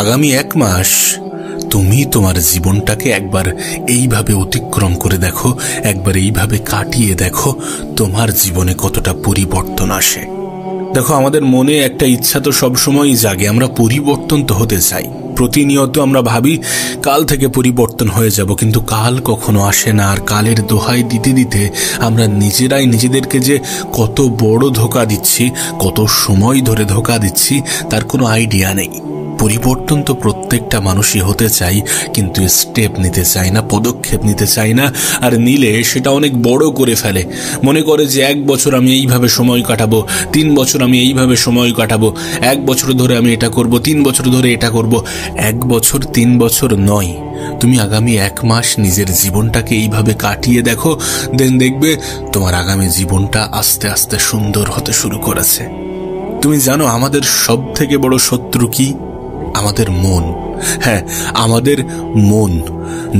আগামী 1 মাস তুমি তোমার জীবনটাকে একবার এইভাবে অতিক্রম করে দেখো, একবার এইভাবে কাটিয়ে দেখো, তোমার জীবনে কতটা পরিবর্তন আসে। দেখো, আমাদের মনে একটা ইচ্ছা তো সবসময়ই জাগে, আমরা পরিবর্তন তো হতে চাই। প্রতিনিয়ত আমরা ভাবি কাল থেকে পরিবর্তন হয়ে যাব, কিন্তু কাল কখনো আসে না। আর কালের দোহাই দিতে দিতে আমরা নিজেরাই নিজেদেরকে যে কত বড় ধোঁকা দিচ্ছি, কত সময় ধরে ধোঁকা দিচ্ছি, তার কোনো আইডিয়া নেই। পরিবর্তন তো প্রত্যেকটা মানুষই হতে চাই, কিন্তু স্টেপ নিতে চায় না, পদক্ষেপ নিতে চায় না। আর নিলে সেটা অনেক বড় করে ফেলে। মনে করে যে 1 বছর আমি এইভাবে সময় কাটাবো, 3 বছর আমি এইভাবে সময় কাটাবো, 1 বছর ধরে আমি এটা করব, 3 বছর ধরে এটা করব। 1 বছর 3 বছর নয়, তুমি আগামী 1 মাস নিজের জীবনটাকে এইভাবে কাটিয়ে দেখো, দেন দেখবে তোমার আগামী জীবনটা আস্তে আস্তে সুন্দর হতে শুরু করেছে। তুমি জানো আমাদের সব থেকে বড় শত্রু কি? আমাদের মন। হ্যাঁ, আমাদের মন।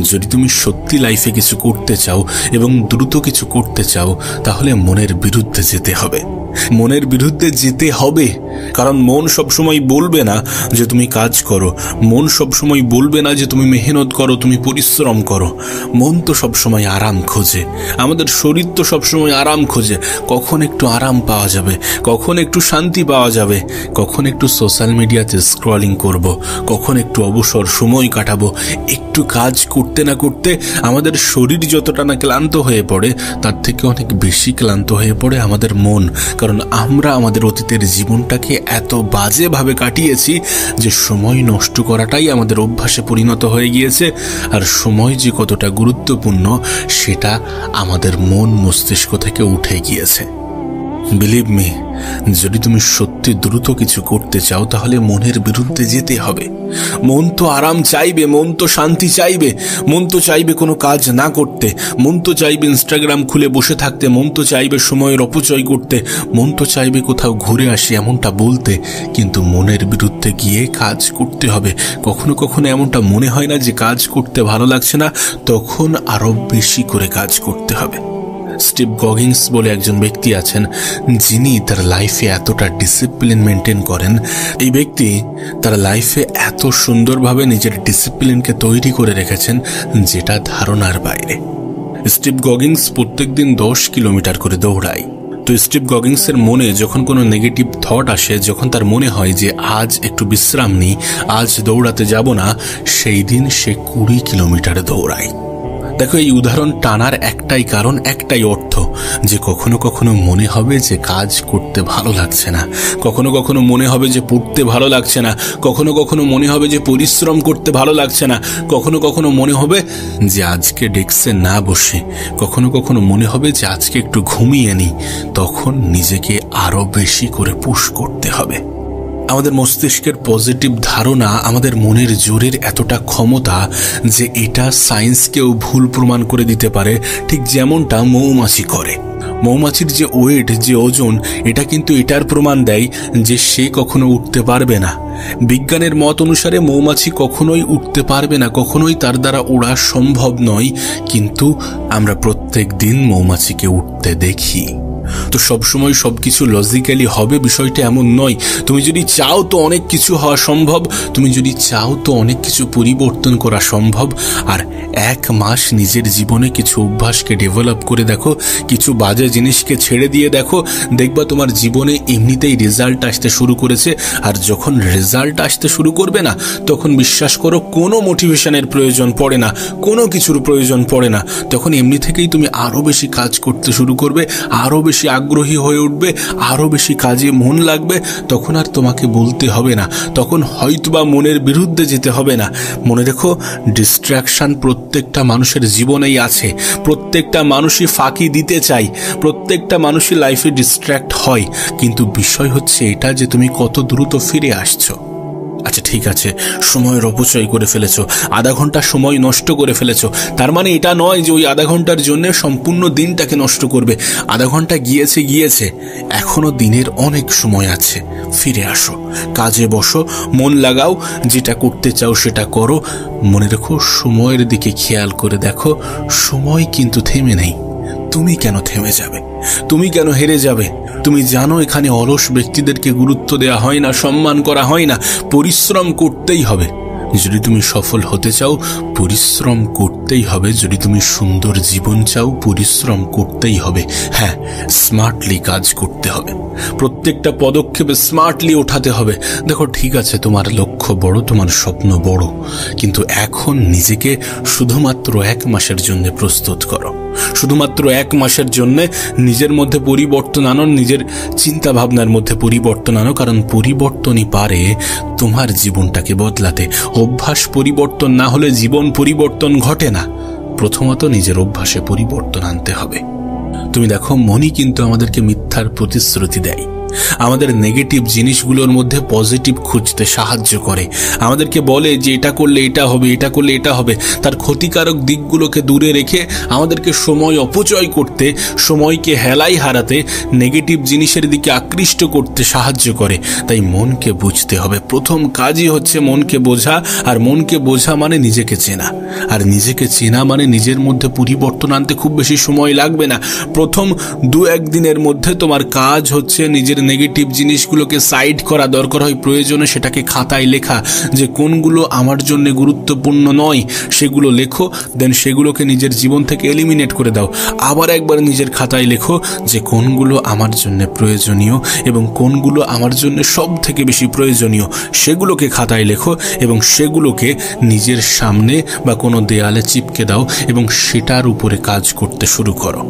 যদি তুমি সত্যি লাইফে কিছু করতে চাও এবং দ্রুত কিছু করতে চাও, তাহলে মনের বিরুদ্ধে যেতে হবে। মনের বিরুদ্ধে যেতে হবে, কারণ মন সবসময় বলবে না যে তুমি কাজ করো, মন সবসময় বলবে না যে তুমি মেহনত করো, তুমি পরিশ্রম করো। মন তো সবসময় আরাম খোঁজে, আমাদের শরীর তো সবসময় আরাম খোঁজে। কখন একটু আরাম পাওয়া যাবে, কখন একটু শান্তি পাওয়া যাবে, কখন একটু সোশ্যাল মিডিয়াতে স্ক্রলিং করব, কখন একটু অবসর সময় কাটাবো। একটু কাজ করতে না করতে আমাদের শরীর যতটা না ক্লান্ত হয়ে পড়ে, তার থেকে অনেক বেশি ক্লান্ত হয়ে পড়ে আমাদের মন। কারণ আমরা আমাদের অতীতের জীবনটাকে এত বাজেভাবে কাটিয়েছি যে সময় নষ্ট করাটাই আমাদের অভ্যাসে পরিণত হয়ে গিয়েছে। আর সময় যে কতটা গুরুত্বপূর্ণ সেটা আমাদের মন মস্তিষ্ক থেকে উঠে গিয়েছে। বিলিভ মি, যদি তুমি সত্যি দ্রুত কিছু করতে চাও, তাহলে মনের বিরুদ্ধে যেতে হবে। মন তো আরাম চাইবে, মন তো শান্তি চাইবে, মন তো চাইবে কোনো কাজ না করতে, মন তো চাইবে ইনস্টাগ্রাম খুলে বসে থাকতে, মন তো চাইবে সময়ের অপচয় করতে, মন তো চাইবে কোথাও ঘুরে আসি এমনটা বলতে। কিন্তু মনের বিরুদ্ধে গিয়ে কাজ করতে হবে। কখনো কখনো এমনটা মনে হয় না যে কাজ করতে ভালো লাগছে না, তখন আরো বেশি করে কাজ করতে হবে। স্টিভ গগিন্স বলে একজন ব্যক্তি আছেন, যিনি তার লাইফে এতটা ডিসিপ্লিন মেনটেন করেন। এই ব্যক্তি তার লাইফে এত সুন্দরভাবে নিজের ডিসিপ্লিনকে তৈরি করে রেখেছেন, যেটা ধারণার বাইরে। স্টিভ গগিন্স প্রত্যেকদিন 10 কিলোমিটার করে দৌড়ায়। তো স্টিভ গগিন্সের মনে যখন কোনো নেগেটিভ থট আসে, যখন তার মনে হয় যে আজ একটু বিশ্রাম নিই, আজ দৌড়াতে যাব না, সেই দিন সে 20 কিলোমিটার দৌড়ায়। দেখো, এই উদাহরণ টানার একটাই কারণ, একটাই অর্থ, যে কখনো কখনো মনে হবে যে কাজ করতে ভালো লাগছে না, কখনো কখনো মনে হবে যে পড়তে ভালো লাগছে না, কখনো কখনো মনে হবে যে পরিশ্রম করতে ভালো লাগছে না, কখনো কখনো মনে হবে যে আজকে ডেস্কে না বসে, কখনো কখনো মনে হবে যে আজকে একটু ঘুমিয়ে নিই। তখন নিজেকে আরো বেশি করে পুশ করতে হবে। আমাদের মস্তিষ্কের পজিটিভ ধারণা, আমাদের মনের জোরের এতটা ক্ষমতা যে এটা সায়েন্সকেও ভুল প্রমাণ করে দিতে পারে, ঠিক যেমনটা মৌমাছি করে। মৌমাছির যে ওয়েট, যে ওজন, এটা কিন্তু এটার প্রমাণ দেয় যে সে কখনো উঠতে পারবে না। বিজ্ঞানের মত অনুসারে মৌমাছি কখনোই উঠতে পারবে না, কখনোই তার দ্বারা ওড়া সম্ভব নয়, কিন্তু আমরা প্রত্যেক দিন মৌমাছিকে উঠতে দেখি। তো সবসময় সবকিছু লজিক্যালি হবে বিষয়টা এমন নয়। তুমি যদি চাও তো অনেক কিছু হওয়া সম্ভব, তুমি যদি চাও তো অনেক কিছু পরিবর্তন করা সম্ভব। আর 1 মাস নিজের জীবনে কিছু অভ্যাসকে ডেভেলপ করে দেখো, কিছু বাজে জিনিসকে ছেড়ে দিয়ে দেখো, দেখবা তোমার জীবনে এমনিতেই রেজাল্ট আসতে শুরু করেছে। আর যখন রেজাল্ট আসতে শুরু করবে না, তখন বিশ্বাস করো কোনো মোটিভেশনের প্রয়োজন পড়ে না, কোনো কিছুর প্রয়োজন পড়ে না। তখন এমনি থেকেই তুমি আরো বেশি কাজ করতে শুরু করবে, আরো বেশি আগ্রহী হয়ে উঠবে, আরো বেশি কাজে মন লাগবে। তখন আর তোমাকে বলতে হবে না, তখন হয়তোবা মনের বিরুদ্ধে যেতে হবে না। মনে রেখো, ডিস্ট্রাকশন প্রত্যেকটা মানুষের জীবনেই আছে। প্রত্যেকটা মানুষই ফাঁকি দিতে চায়, প্রত্যেকটা মানুষই লাইফে ডিস্ট্র্যাক্ট হয়, কিন্তু বিষয় হচ্ছে এটা যে তুমি কত দ্রুত ফিরে আসছো। আচ্ছা ঠিক আছে, সময়ের অপচয় করে ফেলেছো, আধা ঘন্টা সময় নষ্ট করে ফেলেছো, তার মানে এটা নয় যে ওই আধা ঘন্টার জন্য সম্পূর্ণ দিনটাকে নষ্ট করবে। আধা ঘন্টা গিয়েছে গিয়েছে, এখনো দিনের অনেক সময় আছে। ফিরে আসো, কাজে বসো, মন লাগাও, যেটা করতে চাও সেটা করো। মনে রেখো, সময়ের দিকে খেয়াল করে দেখো, সময় কিন্তু থেমে নেই। তুমি কেন থেমে যাবে? তুমি কেন হেরে যাবে? তুমি জানো এখানে অলস ব্যক্তিদেরকে গুরুত্ব দেওয়া হয় না, সম্মান করা হয় না। পরিশ্রম করতেই হবে। যদি তুমি সফল হতে চাও, পরিশ্রম করতেই হবে। যদি তুমি সুন্দর জীবন চাও, পরিশ্রম করতেই হবে। হ্যাঁ, স্মার্টলি কাজ করতে হবে। প্রত্যেকটা পদক্ষেপে স্মার্টলি ওঠাতে হবে। দেখো, ঠিক আছে, তোমার লক্ষ্য বড়, তোমার স্বপ্ন বড়, কিন্তু এখন নিজেকে শুধুমাত্র 1 মাসের জন্য প্রস্তুত করো। শুধুমাত্র 1 মাসের জন্য নিজের মধ্যে পরিবর্তন আনো, নিজের চিন্তা ভাবনার মধ্যে পরিবর্তন আনো, কারণ পরিবর্তনই পারে তোমার জীবনটাকে বদলাতে। অভ্যাস পরিবর্তন না হলে জীবন পরিবর্তন ঘটে না। প্রথমত নিজের অভ্যাসে পরিবর্তন আনতে হবে। তুমি দেখো, মনই কিন্তু আমাদেরকে মিথ্যার প্রতিশ্রুতি দেয়, আমাদের নেগেটিভ জিনিসগুলোর মধ্যে পজিটিভ খুঁজতে সাহায্য করে। আমাদেরকে বলে যে এটা করলে এটা হবে, এটা করলে এটা হবে। তার ক্ষতিকারক দিকগুলোকে দূরে রেখে আমাদেরকে সময় অপচয় করতে, সময়কে হেলাই হারাতে, নেগেটিভ জিনিসের দিকে আকৃষ্ট করতে সাহায্য করে। তাই মনকে বুঝতে হবে। প্রথম কাজই হচ্ছে মনকে বোঝা, আর মনকে বোঝা মানে নিজেকে চেনা, আর নিজেকে চেনা মানে নিজের মধ্যে পরিবর্তন আনতে খুব বেশি সময় লাগবে না। প্রথম 2-1 দিনের মধ্যে তোমার কাজ হচ্ছে নিজের নেগেটিভ জিনিসগুলোকে সাইড করা। দরকার হয় প্রয়োজনে সেটাকে খাতায় লেখা, যে কোনগুলো আমার জন্য গুরুত্বপূর্ণ নয় সেগুলো লেখো, দেন সেগুলোকে নিজের জীবন থেকে এলিমিনেট করে দাও। আবার একবার নিজের খাতায় লেখো যে কোনগুলো আমার জন্য প্রয়োজনীয় এবং কোনগুলো আমার জন্য সব থেকে বেশি প্রয়োজনীয়, সেগুলোকে খাতায় লেখো এবং সেগুলোকে নিজের সামনে বা কোনো দেয়ালে চিপকে দাও এবং সেটার উপরে কাজ করতে শুরু করো।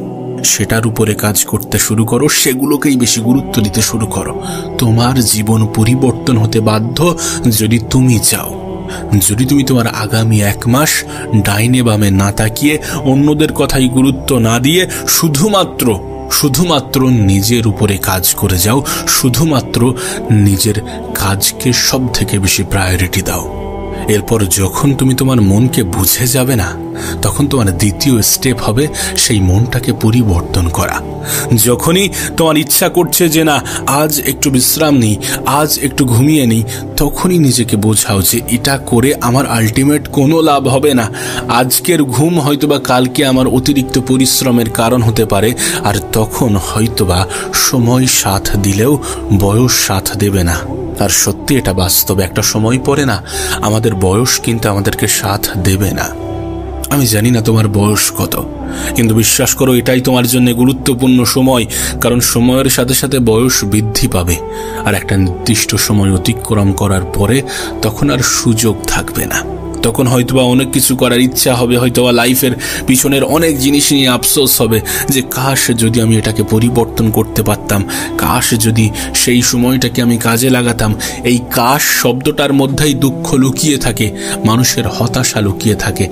সেটার উপরে কাজ করতে শুরু করো, সেগুলোকেই বেশি গুরুত্ব দিতে শুরু করো। তোমার জীবন পরিবর্তন হতে বাধ্য যদি তুমি চাও। যদি তুমি তোমার আগামী 1 মাস ডাইনে বামে না তাকিয়ে, অন্যদের কথাই গুরুত্ব না দিয়ে শুধুমাত্র নিজের উপরে কাজ করে যাও, শুধুমাত্র নিজের কাজকে সব থেকে বেশি প্রায়োরিটি দাও, এরপর যখন তুমি তোমার মনকে বুঝে যাবে না, তখন তোমার দ্বিতীয় স্টেপ হবে সেই মনটাকে পরিবর্তন করা। যখনই তোমার ইচ্ছা করছে যে না, আজ একটু বিশ্রাম নিই, আজ একটু ঘুমিয়ে নিই, তখনই নিজেকে বোঝাও যে এটা করে আমার আলটিমেট কোনো লাভ হবে না। আজকের ঘুম হয়তোবা কালকে আমার অতিরিক্ত পরিশ্রমের কারণ হতে পারে, আর তখন হয়তোবা সময় সাথ দিলেও বয়স সাথ দেবে না। আর সত্যি এটা বাস্তব, একটা সময় পরে না আমাদের বয়স কিন্তু আমাদেরকে সাথ দেবে না। আমি জানি না তোমার বয়স কত, কিন্তু বিশ্বাস করো এটাই তোমার জন্য গুরুত্বপূর্ণ সময়, কারণ সময়ের সাথে সাথে বয়স বৃদ্ধি পাবে, আর একটা নির্দিষ্ট সময় অতিক্রম করার পরে তখন আর সুযোগ থাকবে না। তখন হয়তোবা অনেক কিছু করার ইচ্ছা হবে, হয়তোবা লাইফের পিছনের অনেক জিনিস নিয়ে আফসোস হবে যে কাশ যদি আমি এটাকে পরিবর্তন করতে পারতাম, কাশ যদি সেই সময়টাকে আমি কাজে লাগাতাম। এই কাশ শব্দটার মধ্যেই দুঃখ লুকিয়ে থাকে, মানুষের হতাশা লুকিয়ে থাকে।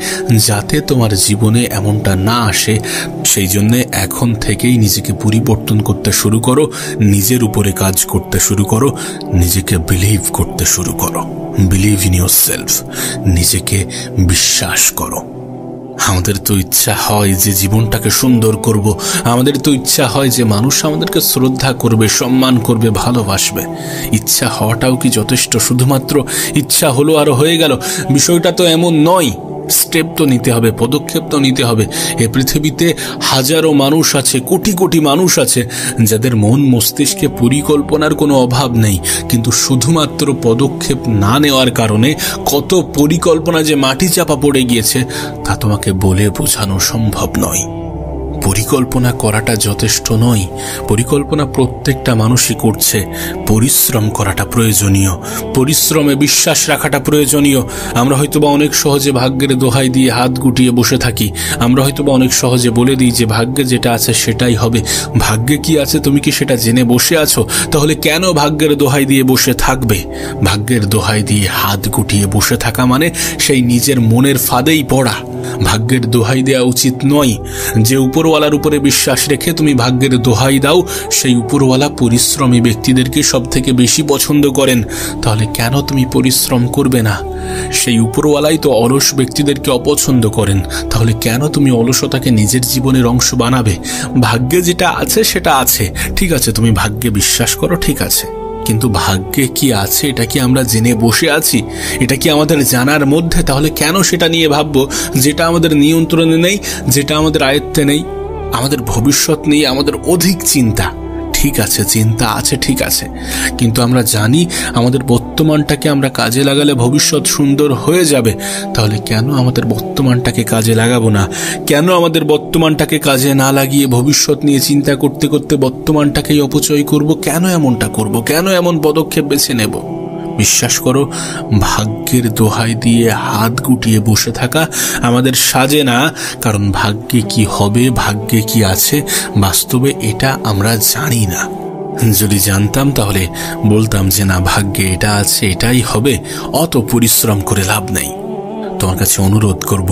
যাতে তোমার জীবনে এমনটা না আসে, সেই জন্যে এখন থেকেই নিজেকে পরিবর্তন করতে শুরু করো, নিজের উপরে কাজ করতে শুরু করো, নিজেকে বিলিভ করতে শুরু করো। বিলিভ ইন ইয়োরসেলফ, নিজেকে বিশ্বাস করো। আমাদের তো ইচ্ছা হয় যে জীবনটাকে সুন্দর করব, আমাদের তো ইচ্ছা হয় যে মানুষ আমাদেরকে শ্রদ্ধা করবে, সম্মান করবে, ভালোবাসবে। ইচ্ছা হওয়াটাও কি যথেষ্ট? শুধুমাত্র ইচ্ছা হলো আর হয়ে গেল? বিষয়টা তো এমন নয়। স্টেপ তো নিতে হবে, পদক্ষেপ তো নিতে হবে। এ পৃথিবীতে হাজারো মানুষ আছে, কোটি কোটি মানুষ আছে যাদের মন মস্তিষ্কে পরিকল্পনার কোনো অভাব নেই, কিন্তু শুধুমাত্র পদক্ষেপ না নেওয়ার কারণে কত পরিকল্পনা যে মাটি চাপা পড়ে গিয়েছে তা তোমাকে বলে বোঝানো সম্ভব নয়। পরিকল্পনা করাটা যথেষ্ট নয়, পরিকল্পনা প্রত্যেকটা মানুষই করছে। পরিশ্রম করাটা প্রয়োজনীয়, পরিশ্রমে বিশ্বাস রাখাটা প্রয়োজনীয়। আমরা হয়তোবা অনেক সহজে ভাগ্যের দোহাই দিয়ে হাত গুটিয়ে বসে থাকি, আমরা হয়তোবা অনেক সহজে বলে দিই যে ভাগ্যে যেটা আছে সেটাই হবে। ভাগ্যে কি আছে তুমি কি সেটা জেনে বসে আছো? তাহলে কেন ভাগ্যের দোহাই দিয়ে বসে থাকবে? ভাগ্যের দোহাই দিয়ে হাত গুটিয়ে বসে থাকা মানে সেই নিজের মনের ফাঁদেই পড়া। ভাগ্যের দোহাই দেওয়া উচিত নয়। যে উপরওয়ালার উপরে বিশ্বাস রেখে তুমি ভাগ্যের দোহাই দাও, সেই উপরওয়ালা পরিশ্রমী ব্যক্তিদেরকে সব থেকে বেশি পছন্দ করেন। তাহলে কেন তুমি পরিশ্রম করবে না? সেই উপরওয়ালাই তো অলস ব্যক্তিদেরকে অপছন্দ করেন। তাহলে কেন তুমি অলসতাকে নিজের জীবনের অংশ বানাবে? ভাগ্যে যেটা আছে সেটা আছে, ঠিক আছে, তুমি ভাগ্যে বিশ্বাস করো, ঠিক আছে, কিন্তু ভাগ্যে কি আছে এটা কি আমরা জেনে বসে আছি? এটা কি আমাদের জানার মধ্যে? তাহলে কেন সেটা নিয়ে ভাববো যেটা আমাদের নিয়ন্ত্রণে নেই, যেটা আমাদের আয়ত্তে নেই? আমাদের ভবিষ্যৎ নিয়ে আমাদের অধিক চিন্তা। ঠিক আছে, চিন্তা আছে, ঠিক আছে, কিন্তু আমরা জানি আমাদের বর্তমানটাকে আমরা কাজে লাগালে ভবিষ্যৎ সুন্দর হয়ে যাবে। তাহলে কেন আমাদের বর্তমানটাকে কাজে লাগাবো না? কেন আমাদের বর্তমানটাকে কাজে না লাগিয়ে ভবিষ্যৎ নিয়ে চিন্তা করতে করতে বর্তমানটাকেই অপচয় করব? কেন এমনটা করব? কেন এমন পদক্ষেপ বেছে নেব? বিশ্বাস করো, ভাগ্যের দোহাই দিয়ে হাত গুটিয়ে বসে থাকা আমাদের সাজে না। কারণ ভাগ্যে কি হবে, ভাগ্যে কি আছে, বাস্তবে এটা আমরা জানি না। যদি জানতাম তাহলে বলতাম যে না, ভাগ্যে এটা আছে, এটাই হবে, অত পরিশ্রম করে লাভ নেই। তোমার কাছে অনুরোধ করব,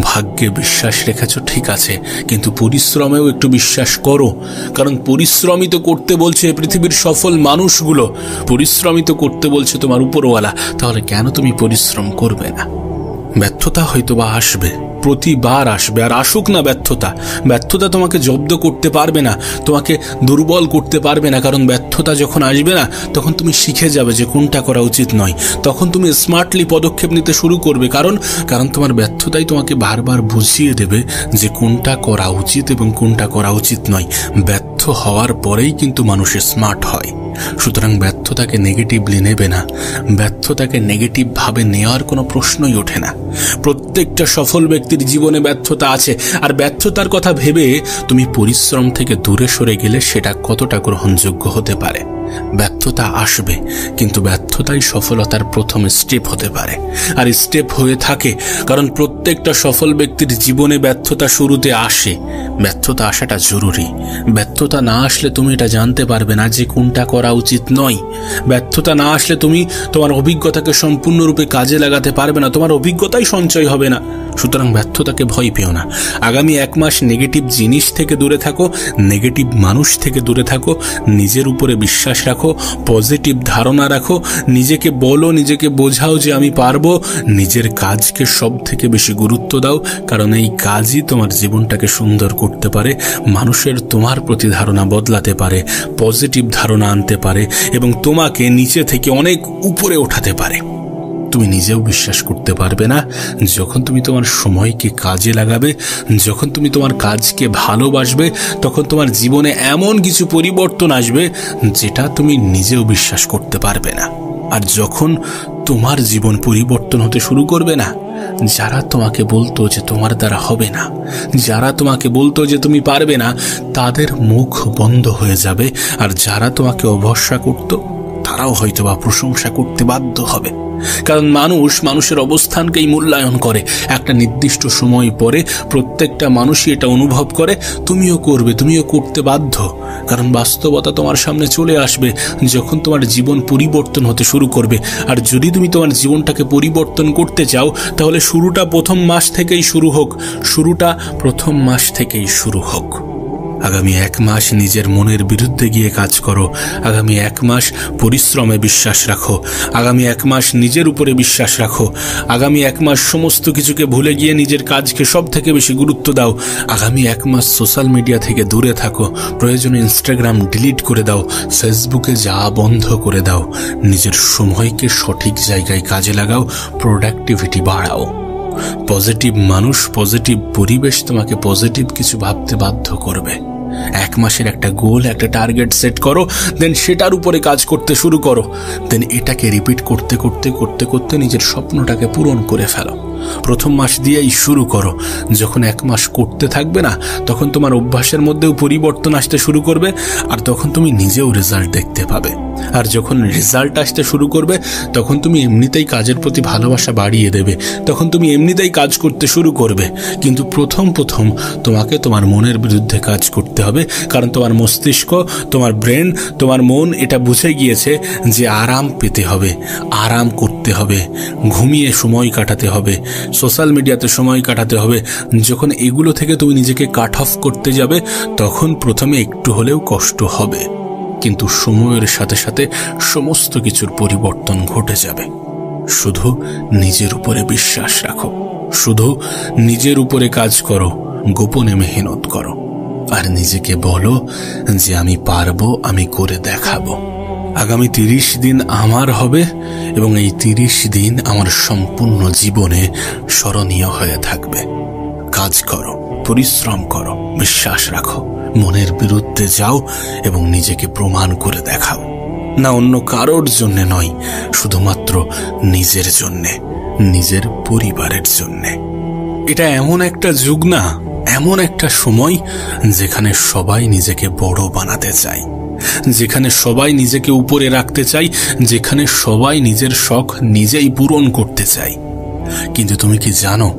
ভাগ্যে বিশ্বাস রেখেছ ঠিক আছে, কিন্তু পরিশ্রমেও একটু বিশ্বাস করো। কারণ পরিশ্রমই তো করতে বলছে পৃথিবীর সফল মানুষগুলো, পরিশ্রমই তো করতে বলছে তোমার উপরওয়ালা। তাহলে কেন তুমি পরিশ্রম করবে না? ব্যর্থতা হয়তো বা আসবে, প্রতিবার আসবে, আর আসুক না ব্যর্থতা, ব্যর্থতা তোমাকে জব্দ করতে পারবে না, তোমাকে দুর্বল করতে পারবে না। কারণ ব্যর্থতা যখন আসবে না, তখন তুমি শিখে যাবে যে কোনটা করা উচিত নয়। তখন তুমি স্মার্টলি পদক্ষেপ নিতে শুরু করবে। কারণ তোমার ব্যর্থতাই তোমাকে বারবার বুঝিয়ে দেবে যে কোনটা করা উচিত এবং কোনটা করা উচিত নয়। ব্যর্থ হওয়ার পরেই কিন্তু মানুষ স্মার্ট হয়। সুতরাং ব্যর্থতাকে নেগেটিভলি নেবে না, ব্যর্থতাকে নেগেটিভ ভাবে নেওয়ার কোনো প্রশ্নই ওঠে না। প্রত্যেকটা সফল ব্যক্তির জীবনে ব্যর্থতা আছে, আর ব্যর্থতার কথা ভেবে তুমি পরিশ্রম থেকে দূরে সরে গেলে সেটা কতটা গ্রহণযোগ্য হতে পারে? ব্যর্থতা আসবে, কিন্তু ব্যর্থতাই সফলতার প্রথম স্টেপ হতে পারে, আর স্টেপ হয়ে থাকে। কারণ প্রত্যেকটা সফল ব্যক্তির জীবনে ব্যর্থতা শুরুতে আসে। ব্যর্থতা আসাটা জরুরি। ব্যর্থতা না আসলে তুমি এটা জানতে পারবে না যে কোনটা করা উচিত নয়। ব্যর্থতা না আসলে তুমি তোমার অভিজ্ঞতাকে সম্পূর্ণরূপে কাজে লাগাতে পারবে না, তোমার অভিজ্ঞতাই সঞ্চয় হবে না। সুতরাং ব্যর্থতাকে ভয় পেও না। আগামী 1 মাস নেগেটিভ জিনিস থেকে দূরে থাকো, নেগেটিভ মানুষ থেকে দূরে থাকো, নিজের উপরে বিশ্বাস রাখো, পজিটিভ ধারণা রাখো, নিজেকে বলো, নিজেকে বোঝাও যে আমি পারবো। নিজের কাজকে সব থেকে বেশি গুরুত্ব দাও, কারণ এই কাজই তোমার জীবনটাকে সুন্দর করতে পারে, মানুষের তোমার প্রতি ধারণা বদলাতে পারে, পজিটিভ ধারণা আনতে পারে এবং তোমাকে নিচে থেকে অনেক উপরে ওঠাতে পারে। তুমি নিজেও বিশ্বাস করতে পারবে না যখন তুমি তোমার সময়কে কাজে লাগাবে, যখন তুমি তোমার কাজকে ভালোবাসবে, তখন তোমার জীবনে এমন কিছু পরিবর্তন আসবে যেটা তুমি নিজেও বিশ্বাস করতে পারবে না। আর যখন তোমার জীবন পরিবর্তন হতে শুরু করবে না, যারা তোমাকে বলতো যে তোমার দ্বারা হবে না, যারা তোমাকে বলতো যে তুমি পারবে না, তাদের মুখ বন্ধ হয়ে যাবে। আর যারা তোমাকে অভরসা করতো, তারাও হয়তোবা প্রশংসা করতে বাধ্য হবে। কারণ মানুষের অবস্থানকেই মূল্যায়ন করে। একটা নির্দিষ্ট সময় পরে প্রত্যেকটা মানুষই এটা অনুভব করে, তুমিও করবে, তুমিও করতে বাধ্য। কারণ বাস্তবতা তোমার সামনে চলে আসবে যখন তোমার জীবন পরিবর্তন হতে শুরু করবে। আর যদি তুমি তোমার জীবনটাকে পরিবর্তন করতে চাও, তাহলে শুরুটা প্রথম মাস থেকেই শুরু হোক। আগামী 1 মাস নিজের মনের বিরুদ্ধে গিয়ে কাজ করো। আগামী 1 মাস পরিশ্রমে বিশ্বাস রাখো। আগামী 1 মাস নিজের উপরে বিশ্বাস রাখো। আগামী 1 মাস সমস্ত কিছুকে ভুলে গিয়ে নিজের কাজকে সব থেকে বেশি গুরুত্ব দাও। আগামী 1 মাস সোশ্যাল মিডিয়া থেকে দূরে থাকো। প্রয়োজনে ইনস্টাগ্রাম ডিলিট করে দাও, ফেসবুকে যাওয়া বন্ধ করে দাও। নিজের সময়কে সঠিক জায়গায় কাজে লাগাও, প্রোডাক্টিভিটি বাড়াও। পজিটিভ মানুষ, পজিটিভ পরিবেশ তোমাকে পজিটিভ কিছু ভাবতে বাধ্য করবে। 1 মাসের একটা গোল, একটা টার্গেট সেট করো, দেন সেটার উপরে কাজ করতে শুরু করো। দেন এটাকে রিপিট করতে করতে করতে করতে নিজের স্বপ্নটাকে পূরণ করে ফেলো। প্রথম মাস দিয়েই শুরু করো। যখন 1 মাস করতে থাকবে না, তখন তোমার অভ্যাসের মধ্যেও পরিবর্তন আসতে শুরু করবে, আর তখন তুমি নিজেও রেজাল্ট দেখতে পাবে। আর যখন রেজাল্ট আসতে শুরু করবে, তখন তুমি এমনিতেই কাজের প্রতি ভালোবাসা বাড়িয়ে দেবে, তখন তুমি এমনিতেই কাজ করতে শুরু করবে। কিন্তু প্রথম তোমাকে তোমার মনের বিরুদ্ধে কাজ করতে হবে। কারণ তোমার মস্তিষ্ক, তোমার ব্রেন, তোমার মন এটা বুঝে গিয়েছে যে আরাম পেতে হবে, আরাম করতে হবে, ঘুমিয়ে সময় কাটাতে হবে, সোশ্যাল মিডিয়াতে সময় কাটাতে হবে। যখন এগুলো থেকে তুমি নিজেকে কাট অফ করতে যাবে, তখন প্রথমে একটু হলেও কষ্ট হবে, কিন্তু সময়ের সাথে সাথে সমস্ত কিছুর পরিবর্তন ঘটে যাবে। শুধু নিজের উপরে বিশ্বাস রাখো, শুধু নিজের উপরে কাজ করো, গোপনে মেহনত করো, আর নিজেকে বলো যে আমি পারবো, আমি করে দেখাবো। আগামী 30 দিন আমার হবে এবং এই 30 দিন আমার সম্পূর্ণ জীবনে স্মরণীয় হয়ে থাকবে। কাজ করো, পরিশ্রম করো, বিশ্বাস রাখো, মনের বিরুদ্ধে যাও এবং নিজেকে প্রমাণ করে দেখাও। না অন্য কারোর জন্য নয়, শুধুমাত্র নিজের জন্যে, নিজের পরিবারের জন্যে। এটা এমন একটা যুগ না, এমন একটা সময় যেখানে সবাই নিজেকে বড় বানাতে চায়, যেখানে সবাই নিজেকে উপরে রাখতে চায়, যেখানে সবাই নিজের শখ নিজেই পূরণ করতে চায়। কিন্তু তুমি কি জানো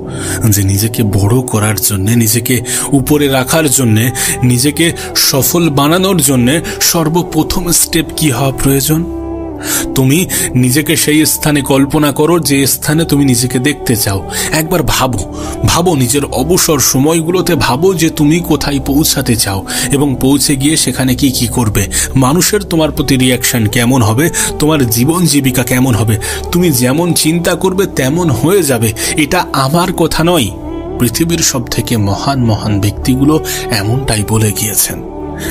যে নিজেকে বড় করার জন্য, নিজেকে উপরে রাখার জন্য, নিজেকে সফল বানানোর জন্য সর্বপ্রথম স্টেপ কি হওয়া প্রয়োজন? তুমি নিজেকে সেই স্থানে কল্পনা করো যে স্থানে তুমি নিজেকে দেখতে চাও। একবার ভাবো নিজের অবসর সময়গুলোতে ভাবো যে তুমি কোথায় পৌঁছাতে চাও এবং পৌঁছে গিয়ে সেখানে কি কি করবে, মানুষের তোমার প্রতি রিয়াকশন কেমন হবে, তোমার জীবন জীবিকা কেমন হবে। তুমি যেমন চিন্তা করবে তেমন হয়ে যাবে। এটা আমার কথা নয়, পৃথিবীর সবথেকে মহান মহান ব্যক্তিগুলো এমনটাই বলে গিয়েছেন।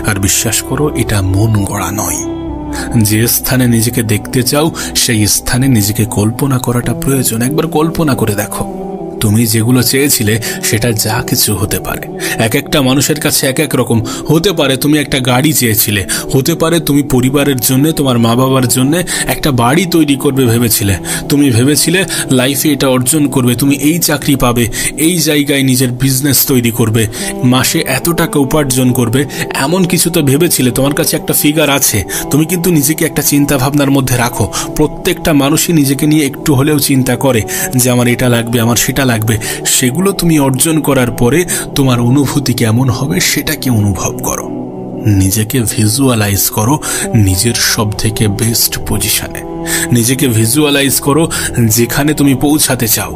আর বিশ্বাস করো, এটা মন গড়া নয়। যে স্থানে নিজেকে দেখতে চাও সেই স্থানে নিজেকে কল্পনা করাটা প্রয়োজন। একবার কল্পনা করে দেখো, তুমি যেগুলো চেয়েছিলে সেটা যা কিছু হতে পারে। এক একটা মানুষের কাছে এক এক রকম হতে পারে। তুমি একটা গাড়ি চেয়েছিলে, হতে পারে তুমি পরিবারের জন্য, তোমার মা বাবার জন্য একটা বাড়ি তৈরি করবে ভেবেছিলে। তুমি ভেবেছিলে লাইফে এটা অর্জন করবে, তুমি এই চাকরি পাবে, এই জায়গায় নিজের বিজনেস তৈরি করবে, মাসে এত টাকা উপার্জন করবে, এমন কিছু তো ভেবেছিলে। তোমার কাছে একটা ফিগার আছে, তুমি কিন্তু নিজেকে একটা চিন্তা ভাবনার মধ্যে রাখো। প্রত্যেকটা মানুষই নিজেকে নিয়ে একটু হলেও চিন্তা করে যে আমার এটা লাগবে, আমার সেটা লাগবে। সেগুলো তুমি অর্জন করার পরে তোমার অনুভূতি কেমন হবে সেটাকে অনুভব করো। নিজেকে ভিজুয়ালাইজ করো নিজের সবথেকে বেস্ট পজিশনে। নিজেকে ভিজুয়ালাইজ করো যেখানে তুমি পৌঁছাতে চাও।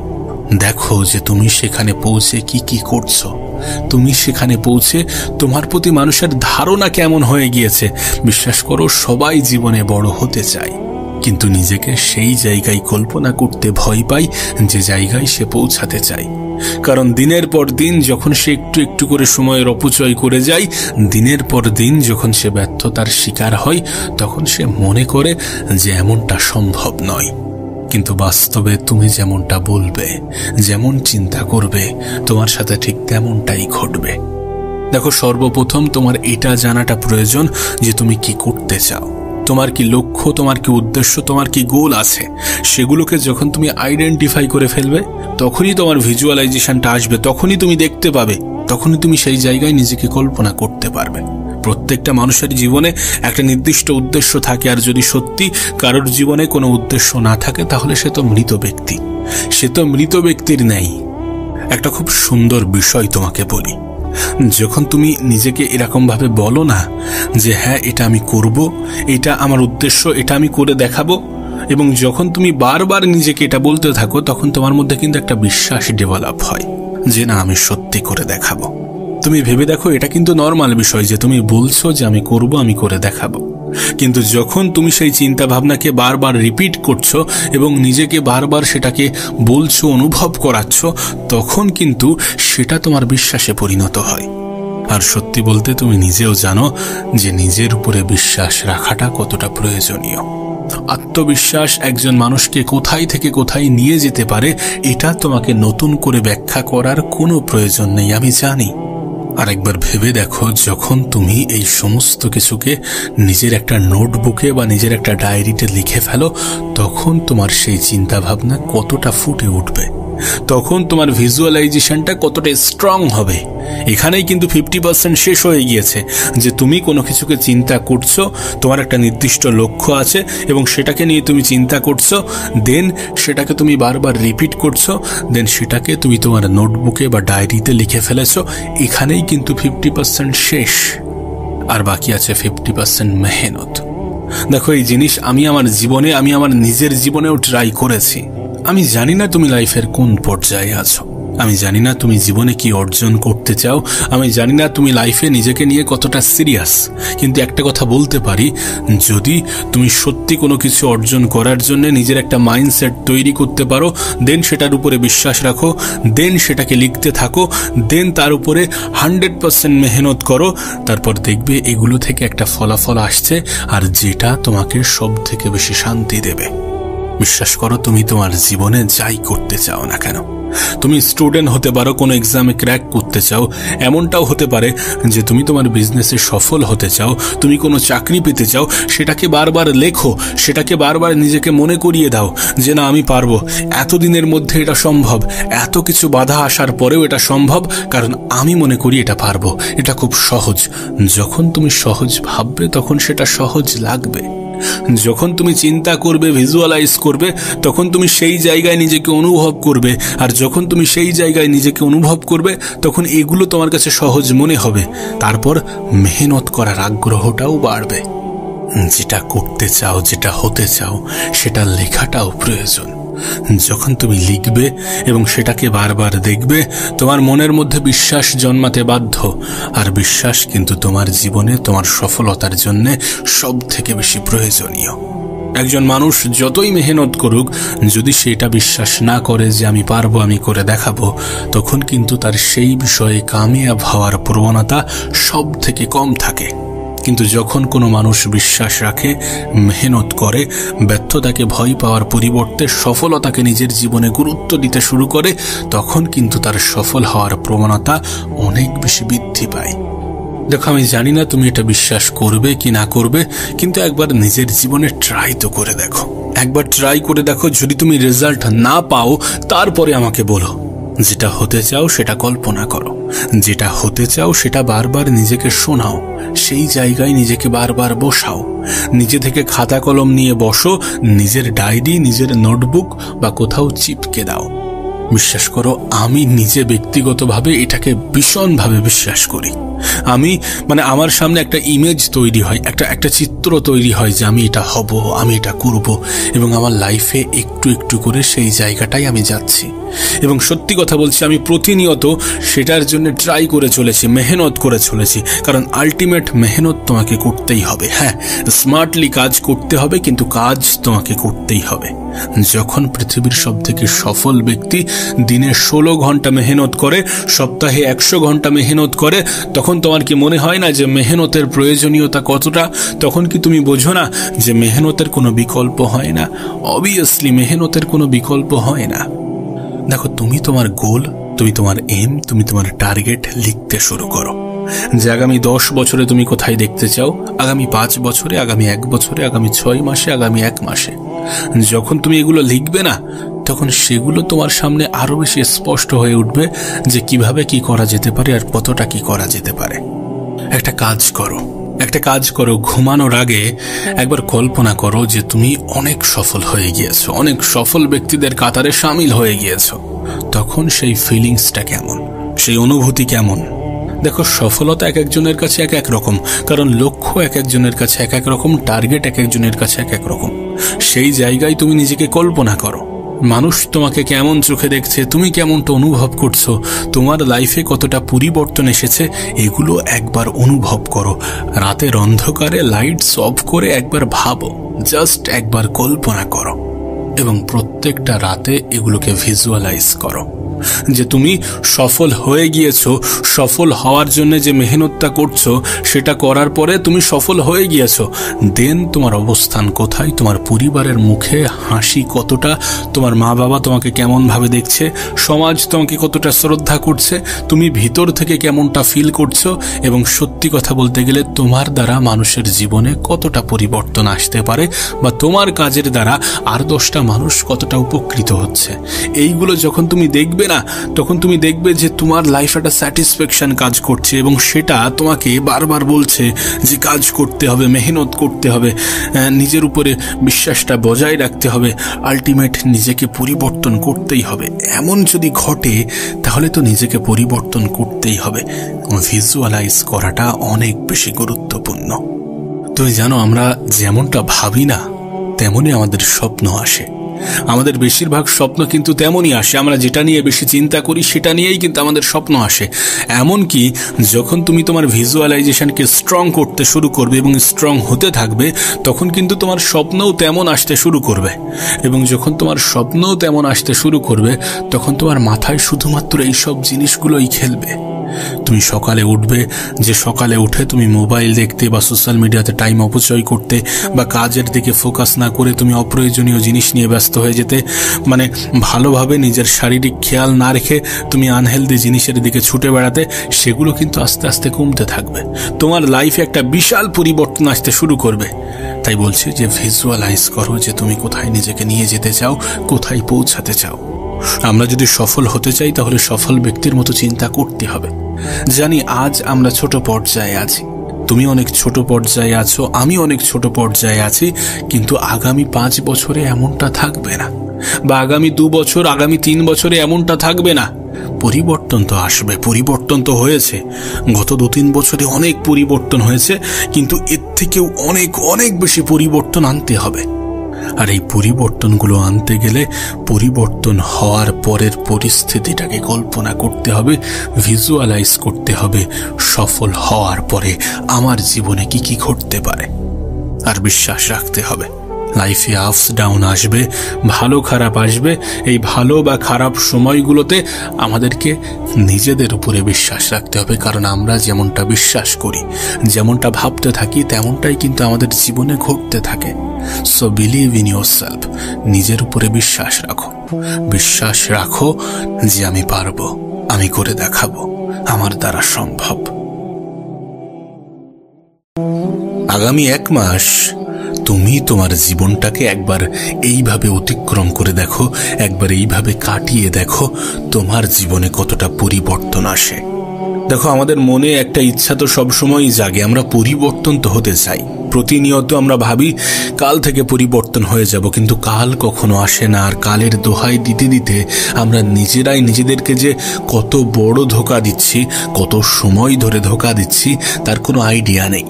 দেখো যে তুমি সেখানে পৌঁছে কি কি করছো। তুমি সেখানে পৌঁছে তোমার প্রতি মানুষের ধারণা কেমন হয়ে গিয়েছে। বিশ্বাস করো, সবাই জীবনে বড় হতে চায়, কিন্তু নিজেকে সেই জায়গায় কল্পনা করতে ভয় পায় যে জায়গায় সে পৌঁছাতে চায়। কারণ দিনের পর দিন যখন সে একটু একটু করে সময়ের অপচয় করে যায়, দিনের পর দিন যখন সে ব্যর্থতার শিকার হয়, তখন সে মনে করে যে এমনটা সম্ভব নয়। কিন্তু বাস্তবে তুমি যেমনটা বলবে, যেমন চিন্তা করবে, তোমার সাথে ঠিক তেমনটাই ঘটবে। দেখো, সর্বপ্রথম তোমার এটা জানাটা প্রয়োজন যে তুমি কি করতে চাও, তোমার কি লক্ষ্য, তোমার কি উদ্দেশ্য, তোমার কি গোল আছে। সেগুলোকে যখন তুমি আইডেন্টিফাই করে ফেলবে, তখনই তোমার ভিজুয়ালাইজেশনটা আসবে, তখনই তুমি দেখতে পাবে, তখনই তুমি সেই জায়গায় নিজেকে কল্পনা করতে পারবে। প্রত্যেকটা মানুষের জীবনে একটা নির্দিষ্ট উদ্দেশ্য থাকে, আর যদি সত্যি কারোর জীবনে কোনো উদ্দেশ্য না থাকে তাহলে সে তো মৃত ব্যক্তি, সে তো মৃত ব্যক্তির নেই। একটা খুব সুন্দর বিষয় তোমাকে বলি, যখন তুমি নিজেকে এরকম ভাবে বলো না যে হ্যাঁ এটা আমি করব, এটা আমার উদ্দেশ্য, এটা আমি করে দেখাবো, এবং যখন তুমি বারবার নিজেকে এটা বলতে থাকো, তখন তোমার মধ্যে কিন্তু একটা বিশ্বাস ডেভেলপ হয় যে না, আমি সত্যি করে দেখাবো। তুমি ভেবে দেখো, এটা কিন্তু নর্মাল বিষয় যে তুমি বলছো যে আমি করব, আমি করে দেখাবো। কিন্তু যখন তুমি সেই চিন্তা ভাবনাকে বারবার রিপিট করছো এবং নিজেকে বারবার সেটাকে বলছো, অনুভব করাচ্ছ, তখন কিন্তু সেটা তোমার বিশ্বাসে পরিণত হয়। আর সত্যি বলতে তুমি নিজেও জানো যে নিজের উপরে বিশ্বাস রাখাটা কতটা প্রয়োজনীয়। আত্মবিশ্বাস একজন মানুষকে কোথায় থেকে কোথায় নিয়ে যেতে পারে, এটা তোমাকে নতুন করে ব্যাখ্যা করার কোনো প্রয়োজন নেই, আমি জানি। আর একবার ভেবে দেখো, যখন তুমি এই সমস্ত কিছুকে নিজের একটা নোটবুকে বা নিজের একটা ডায়েরিতে লিখে ফেলো, তখন তোমার সেই চিন্তা ভাবনা কতটা ফুটে উঠবে, তখন তোমার ভিজুয়ালাইজেশনটা কতটা স্ট্রং হবে। এখানেই কিন্তু 50% শেষ হয়ে গিয়েছে যে তুমি কোনো কিছুকে চিন্তা করছো, তোমার একটা নির্দিষ্ট লক্ষ্য আছে এবং সেটাকে নিয়ে তুমি চিন্তা করছো, দেন সেটাকে তুমি বারবার রিপিট করছো, দেন সেটাকে তুমি তোমার নোটবুকে বা ডায়েরিতে লিখে ফেলেছো। এখানেই কিন্তু 50% শেষ, আর বাকি আছে 50% মেহনত। দেখো, এই জিনিস আমি আমার জীবনে, আমি আমার নিজের জীবনেও ট্রাই করেছি। আমি জানি না তুমি লাইফের কোন পর্যায়ে আছো, আমি জানি না তুমি জীবনে কি অর্জন করতে চাও, আমি জানি না তুমি লাইফে নিজেকে নিয়ে কতটা সিরিয়াস, কিন্তু একটা কথা বলতে পারি, যদি তুমি সত্যি কোনো কিছু অর্জন করার জন্য নিজের একটা মাইন্ডসেট তৈরি করতে পারো, দেন সেটার উপরে বিশ্বাস রাখো, দেন সেটাকে লিখতে থাকো, দেন তার উপরে 100% মেহনত করো, তারপর দেখবে এগুলো থেকে একটা ফলাফল আসছে, আর যেটা তোমাকে সব থেকে বেশি শান্তি দেবে। বিশ্বাস করো, তুমি তোমার জীবনে যাই করতে চাও না কেন, তুমি স্টুডেন্ট হতে পারো, কোনো এক্সামে ক্র্যাক করতে চাও, এমনটাও হতে পারে যে তুমি তোমার বিজনেসে সফল হতে চাও, তুমি কোনো চাকরি পেতে চাও, সেটাকে বারবার লেখো, সেটাকে বারবার নিজেকে মনে করিয়ে দাও যে না আমি পারবো, এতদিনের মধ্যে এটা সম্ভব, এত কিছু বাধা আসার পরেও এটা সম্ভব, কারণ আমি মনে করি এটা পারবো, এটা খুব সহজ। যখন তুমি সহজ ভাববে তখন সেটা সহজ লাগবে। যখন তুমি চিন্তা করবে, ভিজুয়ালাইজ করবে, তখন তুমি সেই জায়গায় নিজেকে অনুভব করবে, আর যখন তুমি সেই জায়গায় নিজেকে অনুভব করবে তখন এগুলো তোমার কাছে সহজ মনে হবে। তারপর মেহনত করার আগ্রহটাও বাড়বে। যেটা করতে চাও, যেটা হতে চাও, সেটা লেখাটাও প্রয়োজন। যখন তুমি লিখবে এবং সেটাকে বারবার দেখবে, তোমার মনের মধ্যে বিশ্বাস জন্মাতে বাধ্য, আর বিশ্বাস কিন্তু তোমার জীবনে তোমার সফলতার জন্য সব থেকে বেশি প্রয়োজনীয়। একজন মানুষ যতই মেহনত করুক, যদি সেটা বিশ্বাস না করে যে আমি পারবো, আমি করে দেখাবো, তখন কিন্তু তার সেই বিষয়ে কামিয়াব হওয়ার প্রবণতা সব থেকে কম থাকে। কিন্তু যখন কোনো মানুষ বিশ্বাস রাখে, মেহনত করে, ব্যর্থতাকে ভয় পাওয়ার পরিবর্তে সফলতাকে নিজের জীবনে গুরুত্ব দিতে শুরু করে, তখন কিন্তু তার সফল হওয়ার প্রবণতা অনেক বেশি বৃদ্ধি পায়। দেখো, আমি জানি না তুমি এটা বিশ্বাস করবে কি না করবে, কিন্তু একবার নিজের জীবনে ট্রাই তো করে দেখো। একবার ট্রাই করে দেখো, যদি তুমি রেজাল্ট না পাও তারপরে আমাকে বলো। যেটা হতে চাও সেটা কল্পনা করো, যেটা হতে চাও সেটা বারবার নিজেকে শোনাও, সেই জায়গায় নিজেকে বারবার বসাও, নিজে থেকে খাতা কলম নিয়ে বসো, নিজের ডায়েরি, নিজের নোটবুক বা কোথাও চিপকে দাও। বিশ্বাস করো, আমি নিজে ব্যক্তিগতভাবে এটাকে ভীষণভাবে বিশ্বাস করি। আমি আমার সামনে একটা ইমেজ তৈরি হয়, একটা চিত্র তৈরি হয় যে আমি এটা হব, আমি এটা করব, এবং আমার লাইফে একটু একটু করে সেই জায়গাটাই আমি যাচ্ছি। এবং সত্যি কথা বলছি, আমি প্রতিনিয়ত সেটার জন্য ট্রাই করে চলেছি, মেহনত করে চলেছি, কারণ আলটিমেট মেহনত তোমাকে করতেই হবে। হ্যাঁ, স্মার্টলি কাজ করতে হবে, কিন্তু কাজ তোমাকে করতেই হবে। যখন পৃথিবীর সব থেকে সফল ব্যক্তি দিনে 16 ঘন্টা মেহনত করে, সপ্তাহে 100 ঘন্টা মেহনত করে, তখন তোমার কি মনে হয় না যে মেহনতের প্রয়োজনীয়তা কতটা? তখন কি তুমি বোঝো না যে মেহনতের কোনো বিকল্প হয় না? অবভিয়াসলি মেহনতের কোনো বিকল্প হয় না। দেখো, তুমি তোমার গোল, তুমি তোমার এম, তুমি তোমার টার্গেট লিখতে শুরু করো যে আগামী 10 বছরে তুমি কোথায় দেখতে চাও, আগামী 5 বছরে, আগামী 1 বছরে, আগামী 6 মাসে, আগামী 1 মাসে। যখন তুমি এগুলো লিখবে না, তখন সেগুলো তোমার সামনে আরো বেশি স্পষ্ট হয়ে উঠবে যে কিভাবে কি করা যেতে পারে আর কতটা কি করা যেতে পারে। একটা কাজ করো, ঘুমানোর আগে একবার কল্পনা করো যে তুমি অনেক সফল হয়ে গিয়েছো, অনেক সফল ব্যক্তিদের কাতারে সামিল হয়ে গিয়েছো। তখন সেই ফিলিংসটা কেমন, সেই অনুভূতি কেমন? দেখো, সফলতা এক একজনের কাছে এক এক রকম, কারণ লক্ষ্য এক একজনের কাছে এক এক রকম, টার্গেট এক একজনের কাছে এক এক রকম। সেই জায়গায় তুমি নিজেকে কল্পনা করো, মানুষ তোমাকে কেমন চোখে দেখছে, তুমি কেমনটা অনুভব করছো, তোমার লাইফে কতটা পরিবর্তন এসেছে, এগুলো একবার অনুভব করো। রাতের অন্ধকারে লাইটস অফ করে একবার ভাবো, জাস্ট একবার কল্পনা করো, এবং প্রত্যেকটা রাতে এগুলোকে ভিজুয়ালাইজ করো যে তুমি সফল হয়ে গিয়েছো। সফল হওয়ার জন্য যে মেহনতটা করছো, সেটা করার পরে তুমি সফল হয়ে গিয়েছো। দেন তোমার অবস্থান কোথায়, তোমার পরিবারের মুখে হাসি কতটা, তোমার মা বাবা তোমাকে কেমন ভাবে দেখছে, সমাজ তোমাকে কতটা শ্রদ্ধা করছে, তুমি ভিতর থেকে কেমনটা ফিল করছো, এবং সত্যি কথা বলতে গেলে তোমার দ্বারা মানুষের জীবনে কতটা পরিবর্তন আসতে পারে, বা তোমার কাজের দ্বারা আর 10টা মানুষ কতটা উপকৃত হচ্ছে। এইগুলো যখন তুমি দেখবে না, তখন তুমি দেখবে যে তোমার লাইফ একটা স্যাটিসফ্যাকশন কাজ করছে, এবং সেটা তোমাকে বারবার বলছে যে কাজ করতে হবে, মেহনত করতে হবে, নিজের উপরে বিশ্বাসটা বজায় রাখতে হবে, আলটিমেট নিজেকে পরিবর্তন করতেই হবে। এমন যদি ঘটে, তাহলে তো নিজেকে পরিবর্তন করতেই হবে। ভিজুয়ালাইজ করাটা অনেক বেশি গুরুত্বপূর্ণ। তুমি জানো, আমরা যেমনটা ভাবি না তেমনই আমাদের স্বপ্ন আসে। আমাদের বেশিরভাগ স্বপ্ন কিন্তু তেমনই আসে, আমরা যেটা নিয়ে বেশি চিন্তা করি সেটা নিয়েই কিন্তু আমাদের স্বপ্ন আসে। এমনকি যখন তুমি তোমার ভিজুয়ালাইজেশনকে স্ট্রং করতে শুরু করবে এবং স্ট্রং হতে থাকবে, তখন কিন্তু তোমার স্বপ্নও তেমন আসতে শুরু করবে। এবং যখন তোমার স্বপ্নও তেমন আসতে শুরু করবে, তখন তোমার মাথায় শুধুমাত্র এইসব জিনিসগুলোই খেলবে। তুমি সকালে উঠবে, যে সকালে উঠে তুমি মোবাইল দেখতে বা সোশ্যাল মিডিয়াতে টাইম অপচয় করতে বা কাজের দিকে ফোকাস না করে তুমি অপ্রয়োজনীয় জিনিস নিয়ে ব্যস্ত হয়ে যেতে, মানে ভালোভাবে নিজের শারীরিক খেয়াল না রেখে তুমি আনহেলদি জিনিসের দিকে ছুটে বেড়াতে, সেগুলো কিন্তু আস্তে আস্তে কমতে থাকবে। তোমার লাইফে একটা বিশাল পরিবর্তন আসতে শুরু করবে। তাই বলছি যে ভিজুয়ালাইজ করো যে তুমি কোথায় নিজেকে নিয়ে যেতে চাও, কোথায় পৌঁছাতে চাও। আমরা যদি সফল হতে চাই তাহলে সফল ব্যক্তির মতো চিন্তা করতে হবে। জানি আজ আমরা ছোট পর্যায়ে আছি, তুমি অনেক ছোট পর্যায়ে আছো, আমি অনেক ছোট পর্যায়ে আছি, কিন্তু আগামী 5 বছরে এমনটা থাকবে না, বা আগামী 2 বছর, আগামী 3 বছরে এমনটা থাকবে না। পরিবর্তন তো আসবে, পরিবর্তন তো হয়েছে, গত 2-3 বছরে অনেক পরিবর্তন হয়েছে, কিন্তু এর থেকেও অনেক অনেক বেশি পরিবর্তন আনতে হবে। আর এই পরিবর্তনগুলো আনতে গেলে পরিবর্তন হওয়ার পরের পরিস্থিতিটাকে কল্পনা করতে হবে, ভিজুয়ালাইজ করতে হবে সফল হওয়ার পরে আমার জীবনে কি কি ঘটতে পারে। আর বিশ্বাস রাখতে হবে লাইফে আপস ডাউন আসবে, ভালো খারাপ আসবে। এই ভালো বা খারাপ সময়গুলোতে আমাদেরকে নিজেদের উপরে বিশ্বাস রাখতে হবে, কারণ আমরা যেমনটা বিশ্বাস করি, যেমনটা ভাবতে থাকি, তেমনটাই কিন্তু আমাদের জীবনে ঘটতে থাকে। সো বিলিভ ইন ইয়োরসেলফ, নিজের উপরে বিশ্বাস রাখো, বিশ্বাস রাখো যে আমি পারবো, আমি করে দেখাবো, আমার দ্বারা সম্ভব। আগামী 1 মাস তুমি তোমার জীবনটাকে একবার এইভাবে অতিক্রম করে দেখো, একবার এইভাবে কাটিয়ে দেখো, তোমার জীবনে কতটা পরিবর্তন আসে। দেখো, আমাদের মনে একটা ইচ্ছা তো সবসময়ই জাগে, আমরা পরিবর্তন তো হতে চাই। প্রতিনিয়ত আমরা ভাবি কাল থেকে পরিবর্তন হয়ে যাব, কিন্তু কাল কখনো আসে না। আর কালের দোহাই দিতে দিতে আমরা নিজেরাই নিজেদেরকে যে কত বড় ধোঁকা দিচ্ছি, কত সময় ধরে ধোঁকা দিচ্ছি, তার কোনো আইডিয়া নেই।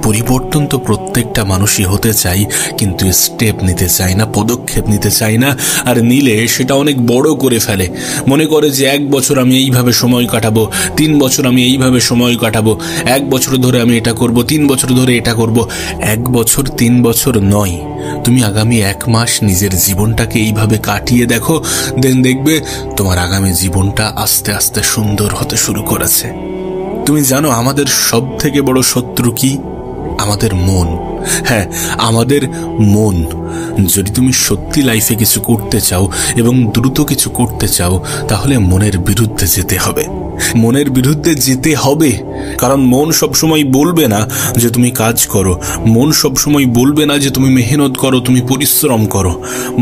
পরিবর্তন তো প্রত্যেকটা মানুষই হতে চাই, কিন্তু স্টেপ নিতে চায় না, পদক্ষেপ নিতে চায় না। আর নিলে সেটা অনেক বড় করে ফেলে। মনে করে যে 1 বছর আমি এইভাবে সময় কাটাবো, 3 বছর আমি এইভাবে সময় কাটাবো, 1 বছর ধরে আমি এটা করব, 3 বছর ধরে এটা করব। 1 বছর 3 বছর নয়, তুমি আগামী 1 মাস নিজের জীবনটাকে এইভাবে কাটিয়ে দেখো, দেন দেখবে তোমার আগামী জীবনটা আস্তে আস্তে সুন্দর হতে শুরু করেছে। তুমি জানো আমাদের সব থেকে বড় শত্রু কি? আমাদের মন। হ্যাঁ, আমাদের মন। যদি তুমি সত্যি লাইফে কিছু করতে চাও এবং দ্রুত কিছু করতে চাও, তাহলে মনের বিরুদ্ধে যেতে হবে। মনের বিরুদ্ধে যেতে হবে, কারণ মন সবসময় বলবে না যে তুমি কাজ করো, মন সবসময় বলবে না যে তুমি মেহনত করো, তুমি পরিশ্রম করো।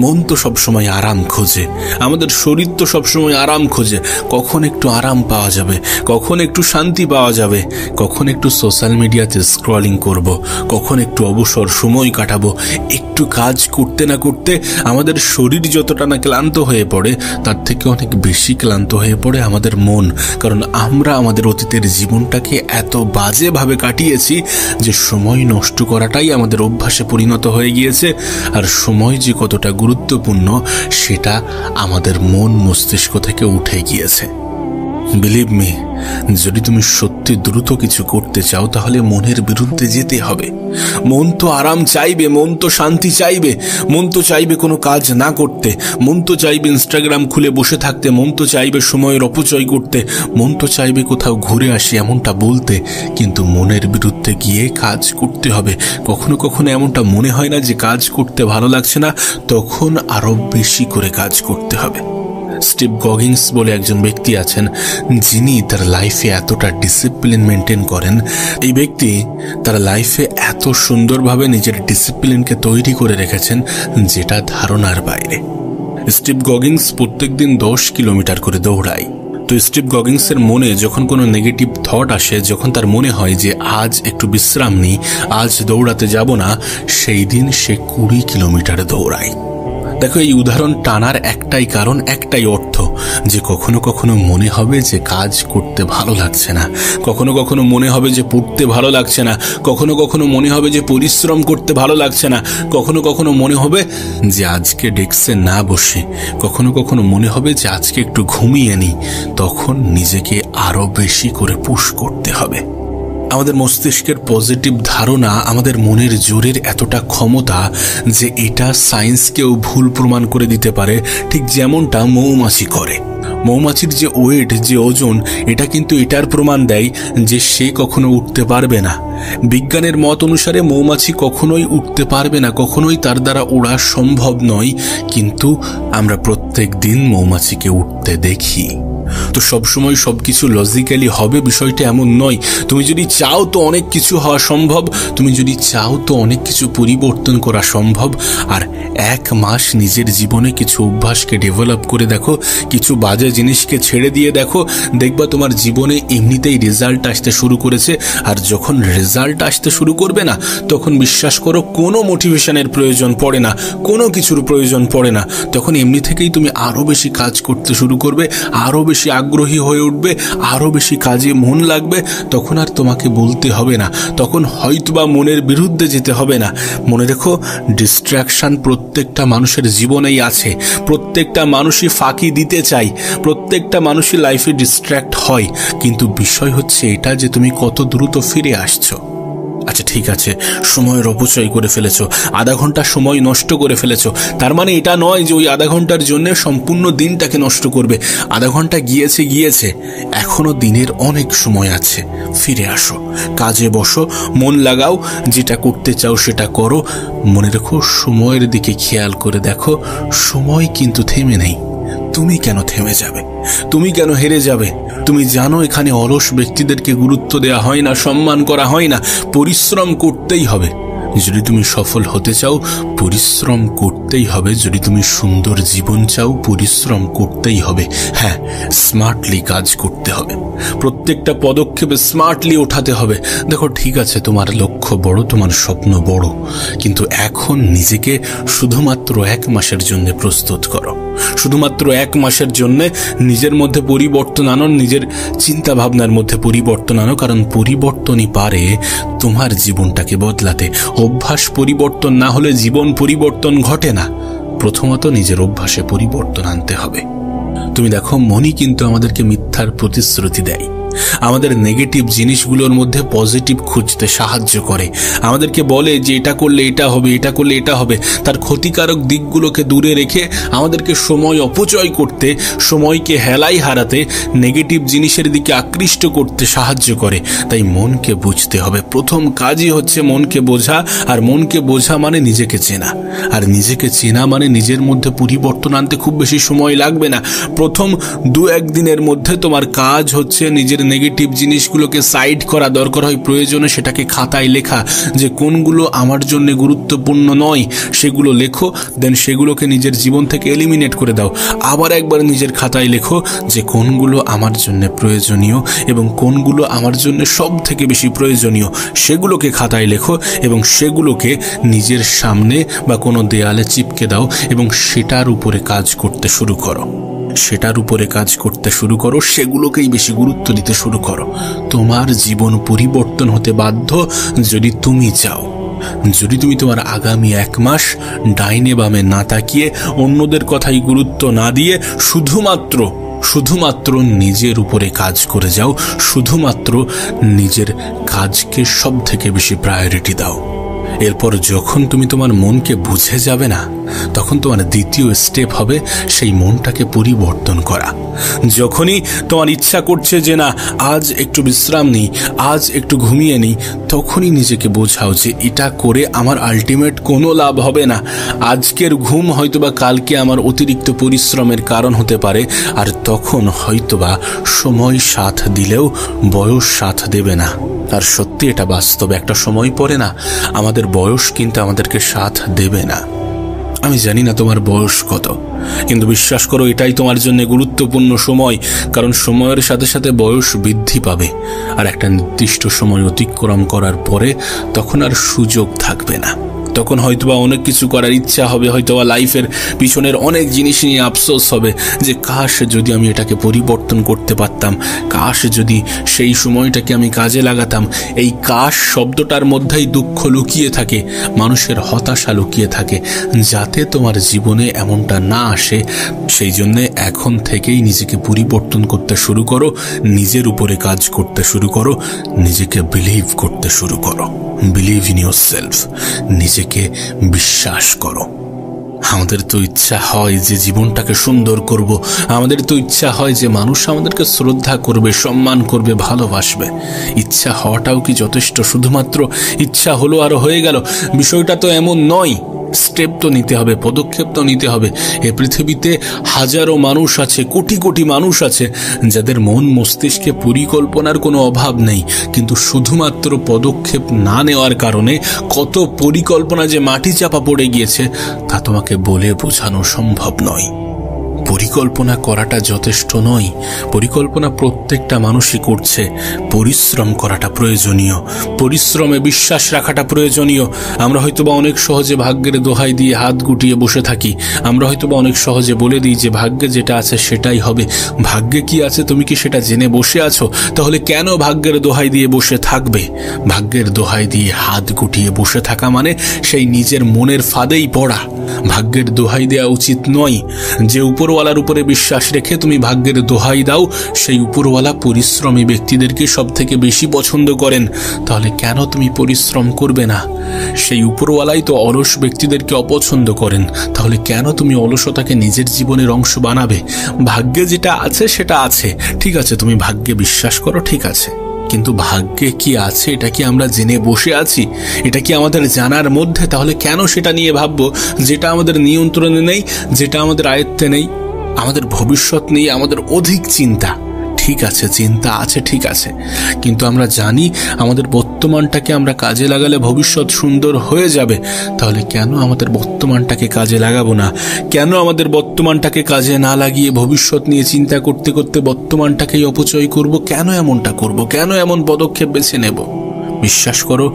মন তো সবসময় আরাম খোঁজে, আমাদের শরীর তো সবসময় আরাম খোঁজে। কখন একটু আরাম পাওয়া যাবে, কখন একটু শান্তি পাওয়া যাবে, কখন একটু সোশ্যাল মিডিয়াতে স্ক্রলিং করব, কখন একটু অবসর সময় কাটাবো। একটু কাজ করতে না করতে আমাদের শরীর যতটা না ক্লান্ত হয়ে পড়ে, তার থেকে অনেক বেশি ক্লান্ত হয়ে পড়ে আমাদের মন। কারণ আমরা আমাদের অতীতের জীবনটাকে এত বাজেভাবে কাটিয়েছি যে সময় নষ্ট করাটাই আমাদের অভ্যাসে পরিণত হয়ে গিয়েছে। আর সময় যে কতটা গুরুত্বপূর্ণ সেটা আমাদের মন মস্তিষ্ক থেকে উঠে গিয়েছে। বিলিভ মি, যদি তুমি সত্যি দ্রুত কিছু করতে চাও তাহলে মনের বিরুদ্ধে যেতে হবে। মন তো আরাম চাইবে, মন তো শান্তি চাইবে, মন তো চাইবে কোনো কাজ না করতে, মন তো চাইবে ইনস্টাগ্রাম খুলে বসে থাকতে, মন তো চাইবে সময়ের অপচয় করতে, মন তো চাইবে কোথাও ঘুরে আসি এমনটা বলতে। কিন্তু মনের বিরুদ্ধে গিয়ে কাজ করতে হবে। কখনো কখনো এমনটা মনে হয় না যে কাজ করতে ভালো লাগছে না, তখন আরো বেশি করে কাজ করতে হবে। স্টিভ গগিন্স বলে একজন ব্যক্তি আছেন, যিনি তার লাইফে এতটা ডিসিপ্লিন মেনটেন করেন। এই ব্যক্তি তার লাইফে এত সুন্দরভাবে নিজের ডিসিপ্লিনকে তৈরি করে রেখেছেন যেটা ধারণার বাইরে। স্টিভ গগিন্স প্রত্যেকদিন 10 কিলোমিটার করে দৌড়ায়। তো স্টিভ গগিন্সের মনে যখন কোনো নেগেটিভ থট আসে, যখন তার মনে হয় যে আজ একটু বিশ্রাম নিই, আজ দৌড়াতে যাব না, সেই দিন সে 20 কিলোমিটার দৌড়ায়। দেখো, এই উদাহরণ টানার একটাই কারণ, একটাই অর্থ, যে কখনো কখনো মনে হবে যে কাজ করতে ভালো লাগছে না, কখনো কখনো মনে হবে যে পড়তে ভালো লাগছে না, কখনো কখনো মনে হবে যে পরিশ্রম করতে ভালো লাগছে না, কখনো কখনো মনে হবে যে আজকে ডেস্কে না বসে, কখনো কখনো মনে হবে যে আজকে একটু ঘুমিয়ে নিই। তখন নিজেকে আরো বেশি করে পুশ করতে হবে। আমাদের মস্তিষ্কের পজিটিভ ধারণা, আমাদের মনের জোরের এতটা ক্ষমতা যে এটা সায়েন্সকেও ভুল প্রমাণ করে দিতে পারে, ঠিক যেমনটা মৌমাছি করে। মৌমাছির যে ওয়েট, যে ওজন, এটা কিন্তু এটার প্রমাণ দেয় যে সে কখনো উঠতে পারবে না। বিজ্ঞানের মত অনুসারে মৌমাছি কখনোই উঠতে পারবে না, কখনোই তার দ্বারা ওড়া সম্ভব নয়, কিন্তু আমরা প্রত্যেক দিন মৌমাছিকে উঠতে দেখি। তো সবসময় সবকিছু লজিক্যালি হবে বিষয়টা এমন নয়। তুমি যদি চাও তো অনেক কিছু হওয়া সম্ভব, তুমি যদি চাও তো অনেক কিছু পরিবর্তন করা সম্ভব। আর 1 মাস নিজের জীবনে কিছু অভ্যাসকে ডেভেলপ করে দেখো, কিছু বাজে জিনিসকে ছেড়ে দিয়ে দেখো, দেখবা তোমার জীবনে এমনিতেই রেজাল্ট আসতে শুরু করেছে। আর যখন রেজাল্ট আসতে শুরু করবে না, তখন বিশ্বাস করো কোনো মোটিভেশনের প্রয়োজন পড়ে না, কোনো কিছুর প্রয়োজন পড়ে না। তখন এমনি থেকেই তুমি আরো বেশি কাজ করতে শুরু করবে, আরো বেশি আগ্রহী হয়ে উঠবে, আরো বেশি কাজে মন লাগবে। তখন আর তোমাকে বলতে হবে না, তখন হয়তোবা মনের বিরুদ্ধে যেতে হবে না। মনে রেখো, ডিস্ট্রাকশন প্রত্যেকটা মানুষের জীবনেই আছে। প্রত্যেকটা মানুষই ফাঁকি দিতে চায়, প্রত্যেকটা মানুষই লাইফে ডিস্ট্র্যাক্ট হয়, কিন্তু বিষয় হচ্ছে এটা যে তুমি কত দ্রুত ফিরে আসছো। আচ্ছা ঠিক আছে, সময়ের অপচয় করে ফেলেছো, আধা ঘন্টা সময় নষ্ট করে ফেলেছো, তার মানে এটা নয় যে ওই আধা ঘন্টার জন্য সম্পূর্ণ দিনটাকে নষ্ট করবে। আধা ঘন্টা গিয়েছে গিয়েছে, এখনো দিনের অনেক সময় আছে। ফিরে আসো, কাজে বসো, মন লাগাও, যেটা করতে চাও সেটা করো। মনে রেখো, সময়ের দিকে খেয়াল করে দেখো, সময় কিন্তু থেমে নেই। তুমি কেন থেমে যাবে? তুমি কেন হেরে যাবে? তুমি জানো এখানে অলস ব্যক্তিদেরকে গুরুত্ব দেওয়া হয় না, সম্মান করা হয় না। পরিশ্রম করতেই হবে। যদি তুমি সফল হতে চাও, পরিশ্রম করতেই হবে। যদি তুমি সুন্দর জীবন চাও, পরিশ্রম করতেই হবে। হ্যাঁ, স্মার্টলি কাজ করতে হবে, প্রত্যেকটা পদক্ষেপে স্মার্টলি ওঠাতে হবে। দেখো ঠিক আছে, তোমার লক্ষ্য বড়, তোমার স্বপ্ন বড়, কিন্তু এখন নিজেকে শুধুমাত্র 1 মাসের জন্য প্রস্তুত করো। শুধুমাত্র 1 মাসের জন্য নিজের মধ্যে পরিবর্তন আনো, নিজের চিন্তা ভাবনার মধ্যে পরিবর্তন আনো, কারণ পরিবর্তনই পারে তোমার জীবনটাকে বদলাতে। অভ্যাস পরিবর্তন না হলে জীবন পরিবর্তন ঘটে না। প্রথমত নিজের অভ্যাসে পরিবর্তন আনতে হবে। তুমি দেখো, মনই কিন্তু আমাদেরকে মিথ্যার প্রতিশ্রুতি দেয়, আমাদের নেগেটিভ জিনিসগুলোর মধ্যে পজিটিভ খুঁজতে সাহায্য করে, আমাদেরকে বলে যে এটা করলে এটা হবে, এটা করলে এটা হবে। তার ক্ষতিকারক দিকগুলোকে দূরে রেখে আমাদেরকে সময় অপচয় করতে, সময়কে হেলাই হারাতে, নেগেটিভ জিনিসের দিকে আকৃষ্ট করতে সাহায্য করে। তাই মনকে বুঝতে হবে। প্রথম কাজই হচ্ছে মনকে বোঝা, আর মনকে বোঝা মানে নিজেকে চেনা, আর নিজেকে চেনা মানে নিজের মধ্যে পরিবর্তন আনতে খুব বেশি সময় লাগবে না। প্রথম 2-1 দিনের মধ্যে তোমার কাজ হচ্ছে নিজের নেগেটিভ জিনিসগুলোকে সাইড করা, দরকার হয় প্রয়োজনে সেটাকে খাতায় লেখা, যে কোনগুলো আমার জন্য গুরুত্বপূর্ণ নয় সেগুলো লেখো, দেন সেগুলোকে নিজের জীবন থেকে এলিমিনেট করে দাও। আবার একবার নিজের খাতায় লেখো যে কোনগুলো আমার জন্য প্রয়োজনীয় এবং কোনগুলো আমার জন্য সব থেকে বেশি প্রয়োজনীয়, সেগুলোকে খাতায় লেখো এবং সেগুলোকে নিজের সামনে বা কোনো দেয়ালে চিপকে দাও এবং সেটার উপরে কাজ করতে শুরু করো। সেটার উপরে কাজ করতে শুরু করো, সেগুলোকেই বেশি গুরুত্ব দিতে শুরু করো। তোমার জীবন পরিবর্তন হতে বাধ্য যদি তুমি চাও। যদি তুমি তোমার আগামী 1 মাস ডাইনে বামে না তাকিয়ে, অন্যদের কথাই গুরুত্ব না দিয়ে শুধুমাত্র নিজের উপরে কাজ করে যাও, শুধুমাত্র নিজের কাজকে সব থেকে বেশি প্রায়োরিটি দাও। এরপর যখন তুমি তোমার মনকে বুঝে যাবে না, তখন তোমার দ্বিতীয় স্টেপ হবে সেই মনটাকে পরিবর্তন করা। যখনই তোমার ইচ্ছা করছে যে না আজ একটু বিশ্রাম নিই, আজ একটু ঘুমিয়ে নিই, তখনই নিজেকে বোঝাও যে এটা করে আমার আলটিমেট কোনো লাভ হবে না। আজকের ঘুম হয়তোবা কালকে আমার অতিরিক্ত পরিশ্রমের কারণ হতে পারে, আর তখন হয়তোবা সময় সাথ দিলেও বয়স সাথ দেবে না। আর সত্যি এটা বাস্তব, একটা সময় পরে না আমাদের বয়স কিন্তু আমাদেরকে সাথ দেবে না। আমি জানি না তোমার বয়স কত, কিন্তু বিশ্বাস করো এটাই তোমার জন্য গুরুত্বপূর্ণ সময়, কারণ সময়ের সাথে সাথে বয়স বৃদ্ধি পাবে, আর একটা নির্দিষ্ট সময় অতিক্রম করার পরে তখন আর সুযোগ থাকবে না। তখন হয়তোবা অনেক কিছু করার ইচ্ছা হবে, হয়তোবা লাইফের পিছনের অনেক জিনিস নিয়ে আফসোস হবে যে কাশ যদি আমি এটাকে পরিবর্তন করতে পারতাম, কাশ যদি সেই সময়টাকে আমি কাজে লাগাতাম। এই কাশ শব্দটার মধ্যেই দুঃখ লুকিয়ে থাকে, মানুষের হতাশা লুকিয়ে থাকে। যাতে তোমার জীবনে এমনটা না আসে, সেই জন্যে এখন থেকেই নিজেকে পরিবর্তন করতে শুরু করো, নিজের উপরে কাজ করতে শুরু করো, নিজেকে বিলিভ করতে শুরু করো। বিলিভ ইন ইয়োরসেলফ, নিজেকে বিশ্বাস করো। আমাদের তো ইচ্ছা হয় যে জীবনটাকে সুন্দর করব, আমাদের তো ইচ্ছা হয় যে মানুষ আমাদেরকে শ্রদ্ধা করবে, সম্মান করবে, ভালোবাসবে। ইচ্ছা হওয়াটাও কি যথেষ্ট? শুধুমাত্র ইচ্ছা হলো আর হয়ে গেল? বিষয়টা তো এমন নয়। স্টেপ তো নিতে হবে, পদক্ষেপ তো নিতে হবে। এ পৃথিবীতে হাজারো মানুষ আছে, কোটি কোটি মানুষ আছে যাদের মন মস্তিষ্কে পরিকল্পনার কোনো অভাব নেই, কিন্তু শুধুমাত্র পদক্ষেপ না নেওয়ার কারণে কত পরিকল্পনা যে মাটি চাপা পড়ে গিয়েছে তা তোমাকে বলে বোঝানো সম্ভব নয়। পরিকল্পনা করাটা যথেষ্ট নয়, পরিকল্পনা প্রত্যেকটা মানুষই করছে। পরিশ্রম করাটা প্রয়োজনীয়, পরিশ্রমে বিশ্বাস রাখাটা প্রয়োজনীয়। আমরা হয়তোবা অনেক সহজে ভাগ্যের দোহাই দিয়ে হাত গুটিয়ে বসে থাকি। আমরা হয়তোবা অনেক সহজে বলে দিই যে ভাগ্যে যেটা আছে সেটাই হবে। ভাগ্যে কি আছে তুমি কি সেটা জেনে বসে আছো? তাহলে কেন ভাগ্যের দোহাই দিয়ে বসে থাকবে? ভাগ্যের দোহাই দিয়ে হাত গুটিয়ে বসে থাকা মানে সেই নিজের মনের ফাঁদেই পড়া। ভাগ্যের দোহাই দেওয়া উচিত নয়। যে উপরওয়ালার উপরে বিশ্বাস রেখে তুমি ভাগ্যের দোহাই দাও, সেই উপরওয়ালা পরিশ্রমী ব্যক্তিদেরকে সব থেকে বেশি পছন্দ করেন। তাহলে কেন তুমি পরিশ্রম করবে না? সেই উপরওয়ালাই তো অলস ব্যক্তিদেরকে অপছন্দ করেন। তাহলে কেন তুমি অলসতাকে নিজের জীবনের অংশ বানাবে? ভাগ্যে যেটা আছে সেটা আছে, ঠিক আছে, তুমি ভাগ্যে বিশ্বাস করো, ঠিক আছে, কিন্তু ভাগ্যে কি আছে এটা কি আমরা জেনে বসে আছি? এটা কি আমাদের জানার মধ্যে? তাহলে কেন সেটা নিয়ে ভাববো যেটা আমাদের নিয়ন্ত্রণে নেই, যেটা আমাদের আয়ত্তে নেই? আমাদের ভবিষ্যৎ নিয়ে আমাদের অধিক চিন্তা, ঠিক আছে, চিন্তা আছে, ঠিক আছে, কিন্তু আমরা জানি আমাদের বর্তমানটাকে আমরা কাজে লাগালে ভবিষ্যৎ সুন্দর হয়ে যাবে। তাহলে কেন আমাদের বর্তমানটাকে কাজে লাগাবো না? কেন আমাদের বর্তমানটাকে কাজে না লাগিয়ে ভবিষ্যৎ নিয়ে চিন্তা করতে করতে বর্তমানটাকেই অপচয় করব? কেন এমনটা করব? কেন এমন পদক্ষেপ বেছে নেব? বিশ্বাস করো,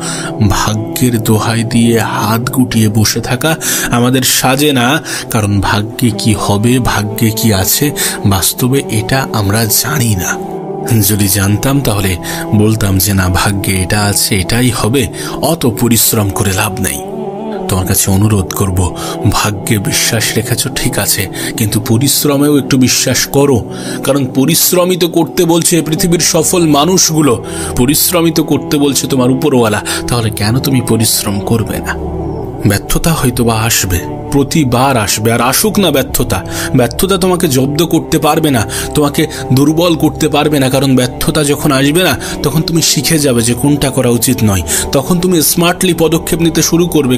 ভাগ্যের দোহাই দিয়ে হাত গুটিয়ে বসে থাকা আমাদের সাজে না। কারণ ভাগ্যে কি হবে, ভাগ্যে কি আছে, বাস্তবে এটা আমরা জানি না। যদি জানতাম তাহলে বলতাম যে না, ভাগ্যে এটা আছে, এটাই হবে, অত পরিশ্রম করে লাভ নেই। তোমার কাছে অনুরোধ করব, ভাগ্যে বিশ্বাস রেখেছ ঠিক আছে, কিন্তু পরিশ্রমেও একটু বিশ্বাস করো। কারণ পরিশ্রমই তো করতে বলছে পৃথিবীর সফল মানুষগুলো, পরিশ্রমই তো করতে বলছে তোমার উপরওয়ালা। তাহলে কেন তুমি পরিশ্রম করবে না? ব্যর্থতা হয়তো বা আসবে, প্রতিবার আসবে, আর আসুক না ব্যর্থতা, ব্যর্থতা তোমাকে জব্দ করতে পারবে না, তোমাকে দুর্বল করতে পারবে না। কারণ ব্যর্থতা যখন আসবে না, তখন তুমি শিখে যাবে যে কোনটা করা উচিত নয়। তখন তুমি স্মার্টলি পদক্ষেপ নিতে শুরু করবে।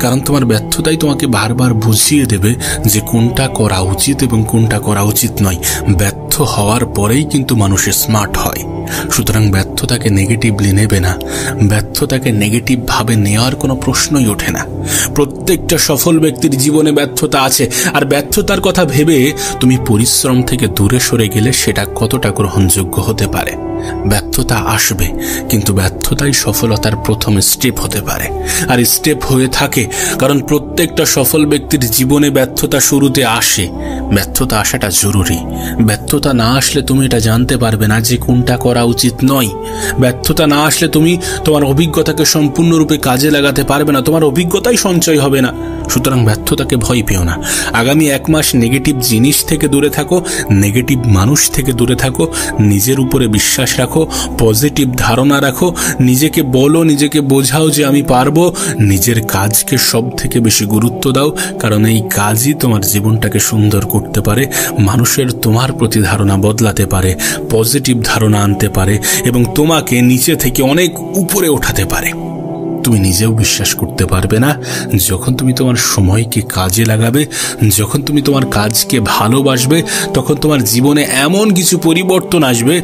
কারণ তোমার ব্যর্থতাই তোমাকে বারবার বুঝিয়ে দেবে যে কোনটা করা উচিত এবং কোনটা করা উচিত নয়। ব্যর্থ হওয়ার পরেই কিন্তু মানুষ স্মার্ট হয়। সুতরাং ব্যর্থতাকে নেগেটিভলি নেবে না, ব্যর্থতাকে নেগেটিভ ভাবে নেওয়ার কোনো প্রশ্নই ওঠে না। প্রত্যেকটা সফল ব্যক্তির জীবনে ব্যর্থতা আছে, আর ব্যর্থতার কথা ভেবে তুমি পরিশ্রম থেকে দূরে সরে গেলে সেটা কতটা গ্রহণযোগ্য হতে পারে? ব্যর্থতা আসবে, কিন্তু ব্যর্থতাই সফলতার প্রথম স্টেপ হতে পারে, আর স্টেপ হয়ে থাকে। কারণ প্রত্যেকটা সফল ব্যক্তির জীবনে ব্যর্থতা শুরুতে আসে। ব্যর্থতা আসাটা জরুরি। ব্যর্থতা না আসলে তুমি এটা জানতে পারবে না যে কোনটা করা উচিত নয়। ব্যর্থতা না আসলে তুমি তোমার অভিজ্ঞতাকে সম্পূর্ণরূপে কাজে লাগাতে পারবে না, তোমার অভিজ্ঞতাই সঞ্চয় হবে না। সুতরাং ব্যর্থতাকে ভয় পেও না। আগামী 1 মাস নেগেটিভ জিনিস থেকে দূরে থাকো, নেগেটিভ মানুষ থেকে দূরে থাকো, নিজের উপরে বিশ্বাস রাখো, পজিটিভ ধারণা রাখো, নিজেকে বলো, নিজেকে বোঝাও যে আমি পারবো। নিজের কাজকে সব থেকে বেশি গুরুত্ব দাও, কারণ এই কাজই তোমার জীবনটাকে সুন্দর করতে পারে, মানুষের তোমার প্রতি ধারণা বদলাতে পারে, পজিটিভ ধারণা আনতে পারে এবং তোমাকে নিচে থেকে অনেক উপরে ওঠাতে পারে। তুমি নিজেও বিশ্বাস করতে পারবে না যখন তুমি তোমার সময়কে কাজে লাগাবে, যখন তুমি তোমার কাজকে ভালোবাসবে, তখন তোমার জীবনে এমন কিছু পরিবর্তন আসবে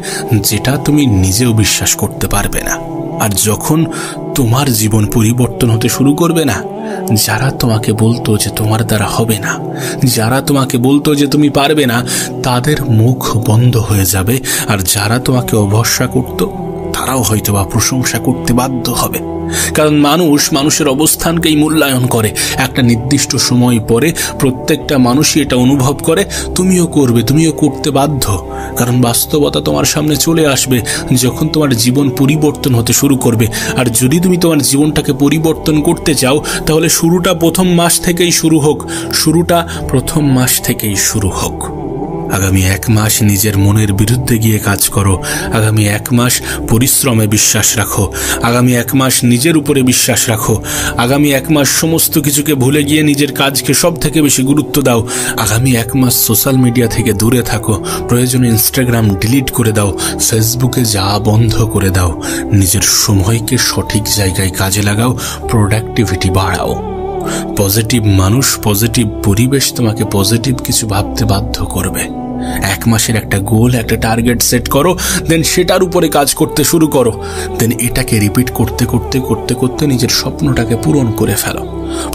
যেটা তুমি নিজেও বিশ্বাস করতে পারবে না। আর যখন তোমার জীবন পরিবর্তন হতে শুরু করবে না, যারা তোমাকে বলতো যে তোমার দ্বারা হবে না, যারা তোমাকে বলতো যে তুমি পারবে না, তাদের মুখ বন্ধ হয়ে যাবে। আর যারা তোমাকে অভরসা করত, তারাও হয়তো বা প্রশংসা করতে বাধ্য হবে। কারণ মানুষের অবস্থানকেই মূল্যায়ন করে। একটা নির্দিষ্ট সময় পরে প্রত্যেকটা মানুষই এটা অনুভব করে, তুমিও করবে, তুমিও করতে বাধ্য। কারণ বাস্তবতা তোমার সামনে চলে আসবে যখন তোমার জীবন পরিবর্তন হতে শুরু করবে। আর যদি তুমি তোমার জীবনটাকে পরিবর্তন করতে চাও, তাহলে শুরুটা প্রথম মাস থেকেই শুরু হোক, শুরুটা প্রথম মাস থেকেই শুরু হোক। আগামী 1 মাস নিজের মনের বিরুদ্ধে গিয়ে কাজ করো। আগামী 1 মাস পরিশ্রমে বিশ্বাস রাখো। আগামী 1 মাস নিজের উপরে বিশ্বাস রাখো। আগামী 1 মাস সমস্ত কিছুকে ভুলে গিয়ে নিজের কাজকে সব থেকে বেশি গুরুত্ব দাও। আগামী 1 মাস সোশ্যাল মিডিয়া থেকে দূরে থাকো। প্রয়োজনে ইনস্টাগ্রাম ডিলিট করে দাও, ফেসবুকে যাওয়া বন্ধ করে দাও। নিজের সময়কে সঠিক জায়গায় কাজে লাগাও, প্রোডাক্টিভিটি বাড়াও। পজিটিভ মানুষ, পজিটিভ পরিবেশ তোমাকে পজিটিভ কিছু ভাবতে বাধ্য করবে। 1 মাসের একটা গোল, একটা টার্গেট সেট করো, দেন সেটার উপরে কাজ করতে শুরু করো। দেন এটাকে রিপিট করতে করতে করতে করতে নিজের স্বপ্নটাকে পূরণ করে ফেলো।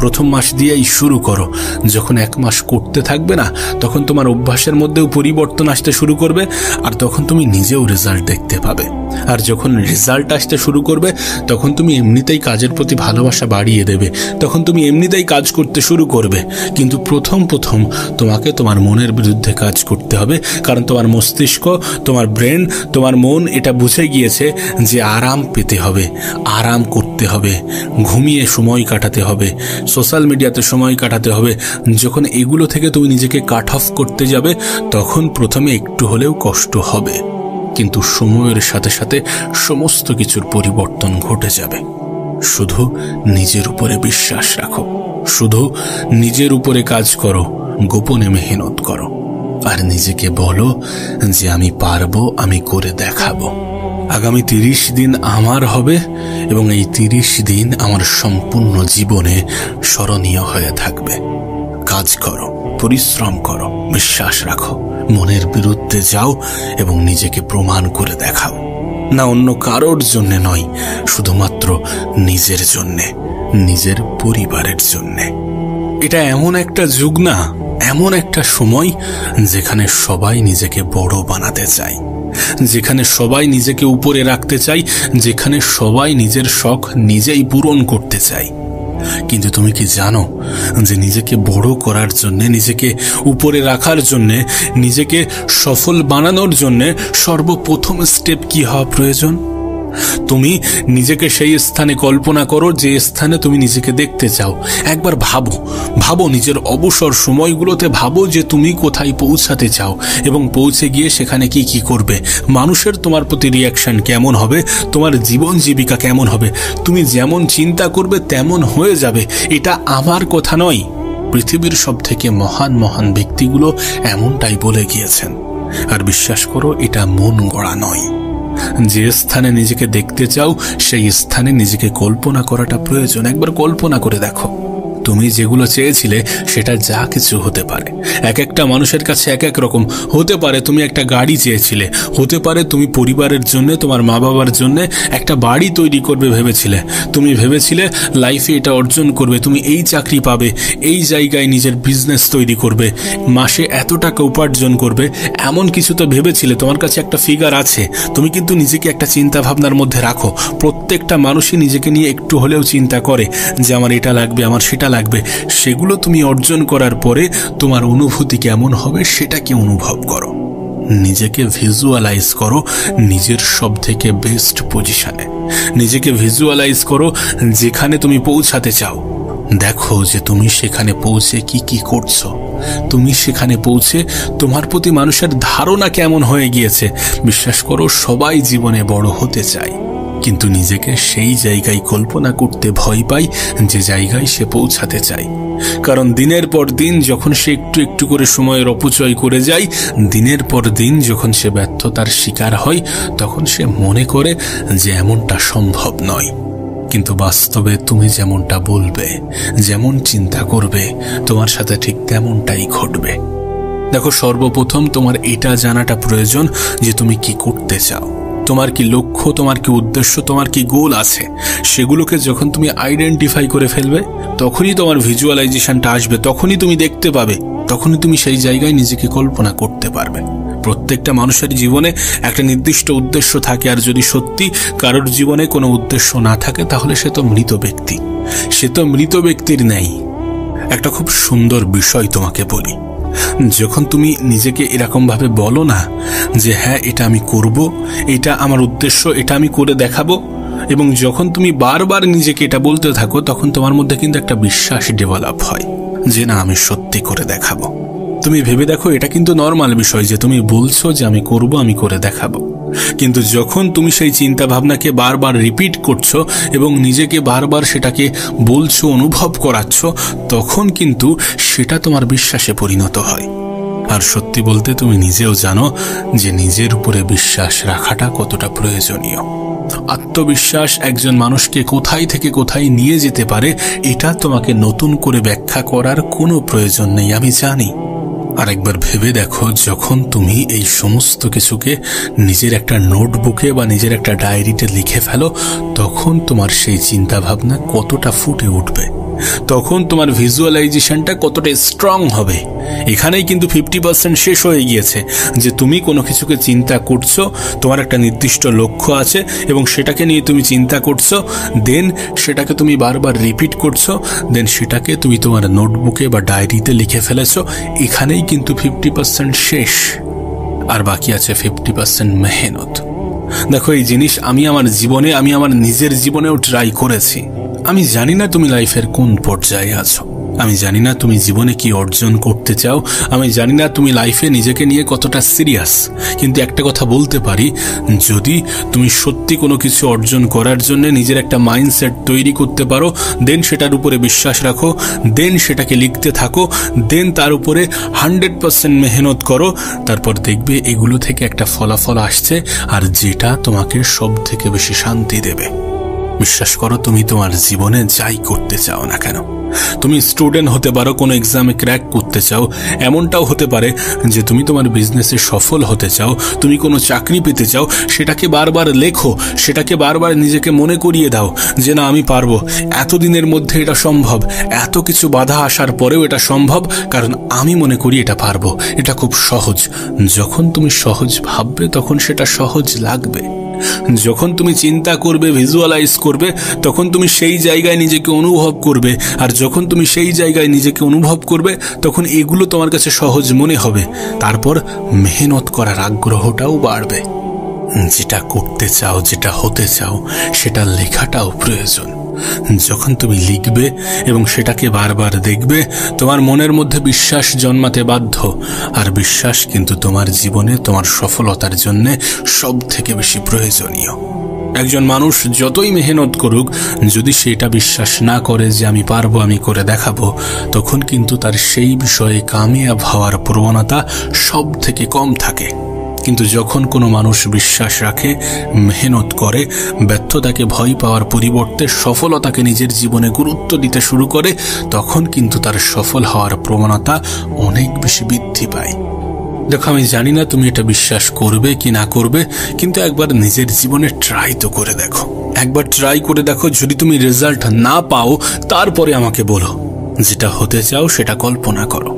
প্রথম মাস দিয়েই শুরু করো। যখন 1 মাস করতে থাকবে না, তখন তোমার অভ্যাসের মধ্যেও পরিবর্তন আসতে শুরু করবে, আর তখন তুমি নিজেও রেজাল্ট দেখতে পাবে। আর যখন রেজাল্ট আসতে শুরু করবে, তখন তুমি এমনিতেই কাজের প্রতি ভালোবাসা বাড়িয়ে দেবে। তখন তুমি এমনিতেই কাজ করতে শুরু করবে। কিন্তু প্রথম তোমাকে তোমার মনের বিরুদ্ধে কাজ করতে হবে, কারণ তোমার মস্তিষ্ক, তোমার ব্রেন, তোমার মন এটা বুঝে গিয়েছে যে আরাম পেতে হবে, আরাম করতে হবে, ঘুমিয়ে সময় কাটাতে হবে, সোশ্যাল মিডিয়াতে সময় কাটাতে হবে। যখন এগুলো থেকে তুমি নিজেকে কাট অফ করতে যাবে, তখন প্রথমে একটু হলেও কষ্ট হবে, কিন্তু সময়ের সাথে সাথে সমস্ত কিছুর পরিবর্তন ঘটে যাবে। শুধু নিজের উপরে বিশ্বাস রাখো, শুধু নিজের উপরে কাজ করো, গোপনে মেহনত করো, আর নিজেকে বলো যে আমি পারবো, আমি করে দেখাবো। আগামী 30 দিন আমার হবে এবং এই 30 দিন আমার সম্পূর্ণ জীবনে স্মরণীয় হয়ে থাকবে। কাজ করো, পরিশ্রম করো, বিশ্বাস রাখো, মনের বিরুদ্ধে যাও এবং নিজেকে প্রমাণ করে দেখাও। না অন্য কারোর জন্যে নয়, শুধুমাত্র নিজের জন্যে, নিজের পরিবারের জন্যে। এটা এমন একটা যুগ না, এমন একটা সময় যেখানে সবাই নিজেকে বড় বানাতে চায়, যেখানে সবাই নিজেকে উপরে রাখতে চায়, যেখানে সবাই নিজের শখ নিজেই পূরণ করতে চায়। কিন্তু তুমি কি জানো যে নিজেকে বড় করার জন্যে, নিজেকে উপরে রাখার জন্যে, নিজেকে সফল বানানোর জন্যে সর্বপ্রথম স্টেপ কি হওয়া প্রয়োজন? তুমি নিজেকে সেই স্থানে কল্পনা করো যে স্থানে তুমি নিজেকে দেখতে চাও। একবার ভাবো নিজের অবসর সময়গুলোতে, ভাবো যে তুমি কোথায় পৌঁছাতে চাও এবং পৌঁছে গিয়ে সেখানে কি করবে। মানুষের তোমার প্রতি রিয়াকশন কেমন হবে, তোমার জীবন জীবিকা কেমন হবে। তুমি যেমন চিন্তা করবে তেমন হয়ে যাবে। এটা আমার কথা নয়, পৃথিবীর সব থেকে মহান মহান ব্যক্তিগুলো এমনটাই বলে গিয়েছেন। আর বিশ্বাস করো, এটা মন গড়া নয়। যে স্থানে নিজেকে দেখতে চাও সেই স্থানে নিজেকে কল্পনা করাটা প্রয়োজন। একবার কল্পনা করে দেখো, তুমি যেগুলো চেয়েছিলে সেটা যা কিছু হতে পারে। এক একটা মানুষের কাছে এক এক রকম হতে পারে। তুমি একটা গাড়ি চেয়েছিলে, হতে পারে তুমি পরিবারের জন্য, তোমার মা বাবার জন্য একটা বাড়ি তৈরি করবে ভেবেছিলে। তুমি ভেবেছিলে লাইফে এটা অর্জন করবে, তুমি এই চাকরি পাবে, এই জায়গায় নিজের বিজনেস তৈরি করবে, মাসে এত টাকা উপার্জন করবে, এমন কিছু তো ভেবেছিলে। তোমার কাছে একটা ফিগার আছে। তুমি কিন্তু নিজেকে একটা চিন্তা ভাবনার মধ্যে রাখো। প্রত্যেকটা মানুষই নিজেকে নিয়ে একটু হলেও চিন্তা করে যে আমার এটা লাগবে, আমার সেটা লাগবে। সেগুলো তুমি অর্জন করার পরে তোমার অনুভূতি কেমন হবে সেটাকে অনুভব করো। নিজেকে ভিজুয়ালাইজ করো নিজের সব থেকে বেস্ট পজিশনে। নিজেকে ভিজুয়ালাইজ করো যেখানে তুমি পৌঁছাতে চাও। দেখো যে তুমি সেখানে পৌঁছে কি করছো। তুমি সেখানে পৌঁছে তোমার প্রতি মানুষের ধারণা কেমন হয়ে গিয়েছে। বিশ্বাস করো, সবাই জীবনে বড় হতে চায়, কিন্তু নিজেকে সেই জায়গায় কল্পনা করতে ভয় পায় যে জায়গায় সে পৌঁছাতে চায়। কারণ দিনের পর দিন যখন সে একটু একটু করে সময়ের অপচয় করে যায়, দিনের পর দিন যখন সে ব্যর্থতার শিকার হয়, তখন সে মনে করে যে এমনটা সম্ভব নয়। কিন্তু বাস্তবে তুমি যেমনটা বলবে, যেমন চিন্তা করবে, তোমার সাথে ঠিক তেমনটাই ঘটবে। দেখো, সর্বপ্রথম তোমার এটা জানাটা প্রয়োজন যে তুমি কি করতে চাও, তোমার কি লক্ষ্য, তোমার কি উদ্দেশ্য, তোমার কি গোল আছে। সেগুলোকে যখন তুমি আইডেন্টিফাই করে ফেলবে, তখনই তোমার ভিজুয়ালাইজেশনটা আসবে, তখনই তুমি দেখতে পাবে, তখনই তুমি সেই জায়গায় নিজেকে কল্পনা করতে পারবে। প্রত্যেকটা মানুষের জীবনে একটা নির্দিষ্ট উদ্দেশ্য থাকে, আর যদি সত্যি কারোর জীবনে কোনো উদ্দেশ্য না থাকে তাহলে সে তো মৃত ব্যক্তি, সে তো মৃত ব্যক্তির নেই। একটা খুব সুন্দর বিষয় তোমাকে বলি, যখন তুমি নিজেকে এরকম ভাবে বলো না যে হ্যাঁ এটা আমি করব, এটা আমার উদ্দেশ্য, এটা আমি করে দেখাবো, এবং যখন তুমি বারবার নিজেকে এটা বলতে থাকো, তখন তোমার মধ্যে কিন্তু একটা বিশ্বাস ডেভেলপ হয় যে না, আমি সত্যি করে দেখাবো। তুমি ভেবে দেখো, এটা কিন্তু নর্মাল বিষয় যে তুমি বলছো যে আমি করব, আমি করে দেখাবো। কিন্তু যখন তুমি সেই চিন্তা ভাবনাকে বারবার রিপিট করছো এবং নিজেকে বারবার সেটাকে বলছো, অনুভব করাচ্ছ, তখন কিন্তু সেটা তোমার বিশ্বাসে পরিণত হয়। আর সত্যি বলতে তুমি নিজেও জানো যে নিজের উপরে বিশ্বাস রাখাটা কতটা প্রয়োজনীয়। আত্মবিশ্বাস একজন মানুষকে কোথায় থেকে কোথায় নিয়ে যেতে পারে এটা তোমাকে নতুন করে ব্যাখ্যা করার কোনো প্রয়োজন নেই, আমি জানি। আর একবার ভেবে দেখো, যখন তুমি এই সমস্ত কিছুকে নিজের একটা নোটবুকে বা নিজের একটা ডায়েরিতে লিখে ফেলো, তখন তোমার সেই চিন্তা ভাবনা কতটা ফুটে উঠবে, তখন তোমার ভিজুয়ালাইজেশনটা কতটা স্ট্রং হবে। এখানেই কিন্তু 50% শেষ হয়ে গিয়েছে যে তুমি কোনো কিছুকে চিন্তা করছো, তোমার একটা নির্দিষ্ট লক্ষ্য আছে এবং সেটাকে নিয়ে তুমি চিন্তা করছো, দেন সেটাকে তুমি বারবার রিপিট করছো, দেন সেটাকে তুমি তোমার নোটবুকে বা ডায়েরিতে লিখে ফেলেছো। এখানেই কিন্তু 50% শেষ, আর বাকি আছে 50% মেহনত। দেখো, এই জিনিস আমি আমার নিজের জীবনেও ট্রাই করেছি। আমি জানি না তুমি লাইফের কোন পর্যায়ে আছো, আমি জানি না তুমি জীবনে কি অর্জন করতে চাও, আমি জানি না তুমি লাইফে নিজেকে নিয়ে কতটা সিরিয়াস, কিন্তু একটা কথা বলতে পারি, যদি তুমি সত্যি কোনো কিছু অর্জন করার জন্য নিজের একটা মাইন্ডসেট তৈরি করতে পারো, দেন সেটার উপরে বিশ্বাস রাখো, দেন সেটাকে লিখতে থাকো, দেন তার উপরে 100% মেহনত করো, তারপর দেখবে এগুলো থেকে একটা ফলাফল আসছে, আর যেটা তোমাকে সব থেকে বেশি শান্তি দেবে। বিশ্বাস করো, তুমি তোমার জীবনে যাই করতে চাও না কেন, তুমি স্টুডেন্ট হতে পারো, কোনো এক্সামে ক্র্যাক করতে চাও, এমনটাও হতে পারে যে তুমি তোমার বিজনেসে সফল হতে চাও, তুমি কোনো চাকরি পেতে চাও, সেটাকে বারবার লেখো, সেটাকে বারবার নিজেকে মনে করিয়ে দাও যে না, আমি পারবো, এতদিনের মধ্যে এটা সম্ভব, এত কিছু বাধা আসার পরেও এটা সম্ভব, কারণ আমি মনে করি এটা পারবো, এটা খুব সহজ। যখন তুমি সহজ ভাববে তখন সেটা সহজ লাগবে। যখন তুমি চিন্তা করবে, ভিজুয়ালাইজ করবে, তখন তুমি সেই জায়গায় নিজেকে অনুভব করবে, আর যখন তুমি সেই জায়গায় নিজেকে অনুভব করবে তখন এগুলো তোমার কাছে সহজ মনে হবে। তারপর মেহনত করার আগ্রহটাও বাড়বে। যেটা করতে চাও, যেটা হতে চাও, সেটা লেখাটাও প্রয়োজন। যখন তুমি লিখবে এবং সেটাকে বারবার দেখবে, তোমার মনের মধ্যে বিশ্বাস জন্মাতে বাধ্য, আর বিশ্বাস কিন্তু তোমার জীবনে তোমার সফলতার জন্য সব থেকে বেশি প্রয়োজনীয়। একজন মানুষ যতই মেহনত করুক, যদি সেটা বিশ্বাস না করে যে আমি পারবো, আমি করে দেখাবো, তখন কিন্তু তার সেই বিষয়ে কামিয়াব হওয়ার প্রবণতা সব থেকে কম থাকে। কিন্তু যখন কোনো মানুষ বিশ্বাস রাখে, মেহনত করে, ব্যর্থতাকে ভয় পাওয়ার পরিবর্তে সফলতাকে নিজের জীবনে গুরুত্ব দিতে শুরু করে, তখন কিন্তু তার সফল হওয়ার প্রবণতা অনেক বেশি বৃদ্ধি পায়। দেখো, আমি জানি না তুমি এটা বিশ্বাস করবে কি না করবে, কিন্তু একবার নিজের জীবনে ট্রাই তো করে দেখো। একবার ট্রাই করে দেখো, যদি তুমি রেজাল্ট না পাও তারপরে আমাকে বলো। যেটা হতে চাও সেটা কল্পনা করো,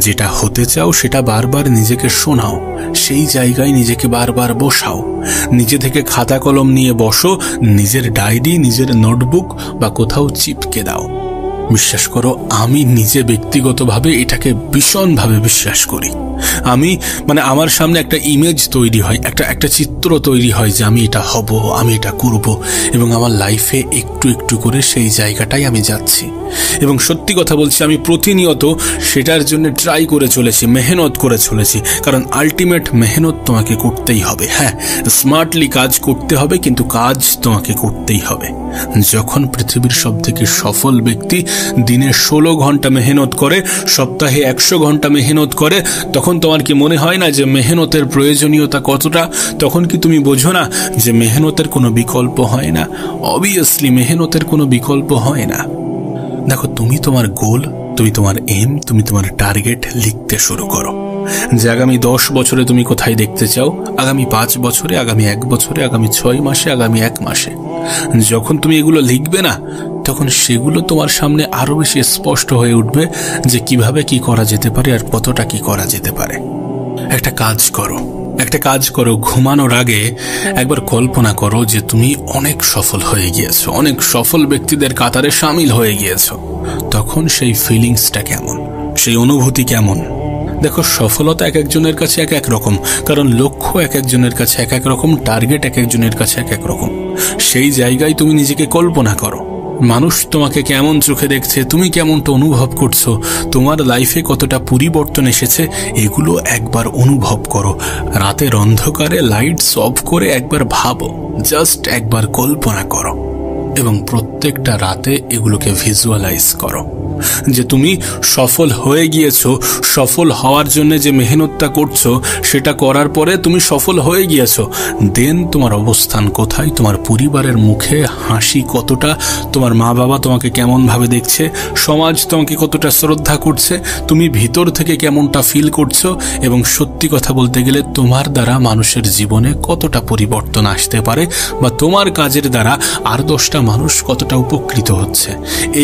যেটা হতে চাও সেটা বারবার নিজেকে শোনাও, সেই জায়গায় নিজেকে বারবার বসাও, নিজে থেকে খাতা কলম নিয়ে বসো, নিজের ডায়েরি, নিজের নোটবুক বা কোথাও চিপকে দাও। বিশ্বাস করো, আমি নিজে ব্যক্তিগতভাবে এটাকে ভীষণভাবে বিশ্বাস করি। আমার সামনে একটা ইমেজ তৈরি হয়, একটা চিত্র তৈরি হয় যে আমি এটা হব, আমি এটা করব, এবং আমার লাইফে একটু একটু করে সেই জায়গাটাই আমি যাচ্ছি। এবং সত্যি কথা বলছি, আমি প্রতিনিয়ত সেটার জন্য ট্রাই করে চলেছি, মেহনত করে চলেছি, কারণ আলটিমেট মেহনত তোমাকে করতেই হবে। হ্যাঁ, স্মার্টলি কাজ করতে হবে, কিন্তু কাজ তোমাকে করতেই হবে। যখন পৃথিবীর সব থেকে সফল ব্যক্তি দিনে 16 ঘন্টা মেহনত করে, সপ্তাহে 100 ঘন্টা মেহনত করে, তখন তোমার কি মনে হয় না যে মেহনতের প্রয়োজনীয়তা কতটা? তখন কি তুমি বোঝো না যে মেহনতের কোনো বিকল্প হয় না? অবভিয়াসলি মেহনতের কোনো বিকল্প হয় না। দেখো, তুমি তোমার গোল, তুমি তোমার এম, তুমি তোমার টার্গেট লিখতে শুরু করো যে আগামী 10 বছরে তুমি কোথায় দেখতে চাও, আগামী 5 বছরে, আগামী 1 বছরে, আগামী 6 মাসে, আগামী 1 মাসে। যখন তুমি এগুলো লিখবে না, তখন সেগুলো তোমার সামনে আরো বেশি স্পষ্ট হয়ে উঠবে যে কিভাবে কি করা যেতে পারে আর কতটা কি করা যেতে পারে। একটা কাজ করো, ঘুমানোর আগে একবার কল্পনা করো যে তুমি অনেক সফল হয়ে গিয়েছো, অনেক সফল ব্যক্তিদের কাতারে সামিল হয়ে গিয়েছো। তখন সেই ফিলিংসটা কেমন, সেই অনুভূতি কেমন? দেখো, সফলতা এক একজনের কাছে এক এক রকম, কারণ লক্ষ্য এক একজনের কাছে এক এক রকম, টার্গেট এক একজনের কাছে এক এক রকম। সেই জায়গায় তুমি নিজেকে কল্পনা করো মানুষ তোমাকে কেমন চোখে দেখছে, তুমি কেমনটা অনুভব করছো, তোমার লাইফে কতটা পরিবর্তন এসেছে, এগুলো একবার অনুভব করো। রাতের অন্ধকারে লাইটস অফ করে একবার ভাবো, জাস্ট একবার কল্পনা করো এবং প্রত্যেকটা রাতে এগুলোকে ভিজুয়ালাইজ করো যে তুমি সফল হয়ে গিয়েছো। সফল হওয়ার জন্য যে মেহনতটা করছো সেটা করার পরে তুমি সফল হয়ে গিয়েছো। দেন তোমার অবস্থান কোথায়, তোমার পরিবারের মুখে হাসি কতটা, তোমার মা বাবা তোমাকে কেমনভাবে দেখছে, সমাজ তোমাকে কতটা শ্রদ্ধা করছে, তুমি ভিতর থেকে কেমনটা ফিল করছো, এবং সত্যি কথা বলতে গেলে তোমার দ্বারা মানুষের জীবনে কতটা পরিবর্তন আসতে পারে বা তোমার কাজের দ্বারা আর 10টা মানুষ কতটা উপকৃত হচ্ছে।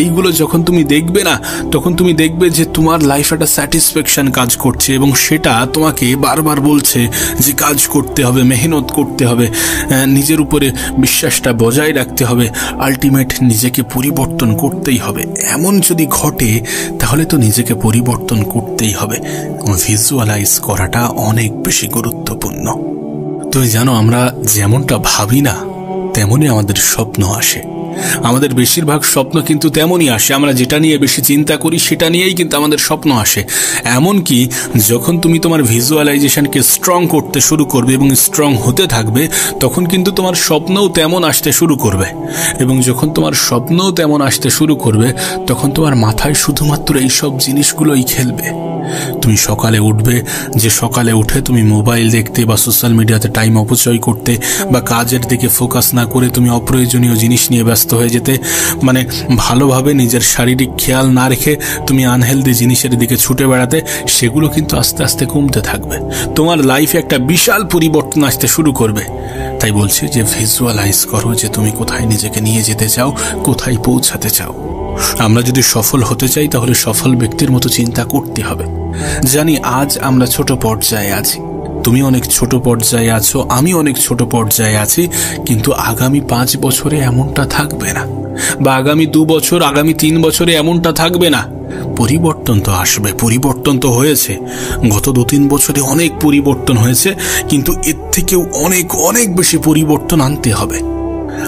এইগুলো যখন তুমি দেখবে না, তখন তুমি দেখবে যে তোমার লাইফে একটা স্যাটিসফ্যাকশন কাজ করছে এবং সেটা তোমাকে বারবার বলছে যে কাজ করতে হবে, মেহনত করতে হবে, নিজের উপরে বিশ্বাসটা বজায় রাখতে হবে, আলটিমেট নিজেকে পরিবর্তন করতেই হবে। এমন যদি ঘটে তাহলে তো নিজেকে পরিবর্তন করতেই হবে। ভিজুয়ালাইজ করাটা অনেক বেশি গুরুত্বপূর্ণ। তুমি জানো, আমরা যেমনটা ভাবি না তেমনই আমাদের স্বপ্ন আসে। আমাদের বেশিরভাগ স্বপ্ন কিন্তু তেমনই আসে। আমরা যেটা নিয়ে বেশি চিন্তা করি সেটা নিয়েই কিন্তু আমাদের স্বপ্ন আসে। এমনকি যখন তুমি তোমার ভিজুয়ালাইজেশনকে স্ট্রং করতে শুরু করবে এবং স্ট্রং হতে থাকবে, তখন কিন্তু তোমার স্বপ্নও তেমন আসতে শুরু করবে। এবং যখন তোমার স্বপ্নও তেমন আসতে শুরু করবে, তখন তোমার মাথায় শুধুমাত্র এইসব জিনিসগুলোই খেলবে। তুমি সকালে উঠবে, যে সকালে উঠে তুমি মোবাইল দেখতে বা সোশ্যাল মিডিয়াতে টাইম অপচয় করতে বা কাজের দিকে ফোকাস না করে তুমি অপ্রয়োজনীয় জিনিস নিয়ে ব্যস্ত হয়ে যেতে, মানে ভালোভাবে নিজের শারীরিক খেয়াল না রেখে তুমি আনহেলদি জিনিসের দিকে ছুটে বেড়াতে, সেগুলো কিন্তু আস্তে আস্তে কমতে থাকবে। তোমার লাইফে একটা বিশাল পরিবর্তন আসতে শুরু করবে। তাই বলছি যে ভিজুয়ালাইজ করো যে তুমি কোথায় নিজেকে নিয়ে যেতে চাও, কোথায় পৌঁছাতে চাও। আমরা যদি সফল হতে চাই তাহলে সফল ব্যক্তির মতো চিন্তা করতে হবে। জানি আজ আমরা ছোট পর্যায়ে আছি, তুমি অনেক ছোট পর্যায়ে আছো, আমি অনেক ছোট পর্যায়ে আছি, কিন্তু আগামী 5 বছরে এমনটা থাকবে না, বা আগামী 2 বছর, আগামী 3 বছরে এমনটা থাকবে না। পরিবর্তন তো আসবে, পরিবর্তন তো হয়েছে। গত 2-3 বছরে অনেক পরিবর্তন হয়েছে, কিন্তু এর থেকেও অনেক অনেক বেশি পরিবর্তন আনতে হবে।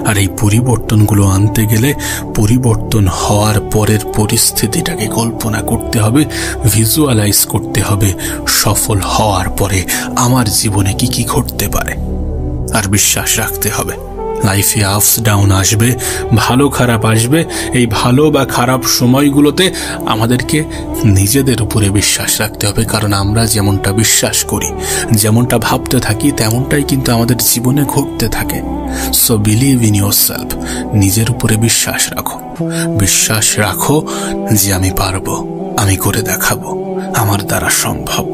আর এই পরিবর্তনগুলো আনতে গেলে পরিবর্তন হওয়ার পরের পরিস্থিতিটাকে কল্পনা করতে হবে, ভিজুয়ালাইজ করতে হবে সফল হওয়ার পরে আমার জীবনে কি কি ঘটতে পারে। আর বিশ্বাস রাখতে হবে লাইফে আপস ডাউন আসবে, ভালো খারাপ আসবে। এই ভালো বা খারাপ সময়গুলোতে আমাদেরকে নিজেদের উপরে বিশ্বাস রাখতে হবে, কারণ আমরা যেমনটা বিশ্বাস করি, যেমনটা ভাবতে থাকি, তেমনটাই কিন্তু আমাদের জীবনে ঘটতে থাকে। সো বিলিভ ইন ইয়োরসেলফ, নিজের উপরে বিশ্বাস রাখো। বিশ্বাস রাখো যে আমি পারবো, আমি করে দেখাবো, আমার দ্বারা সম্ভব।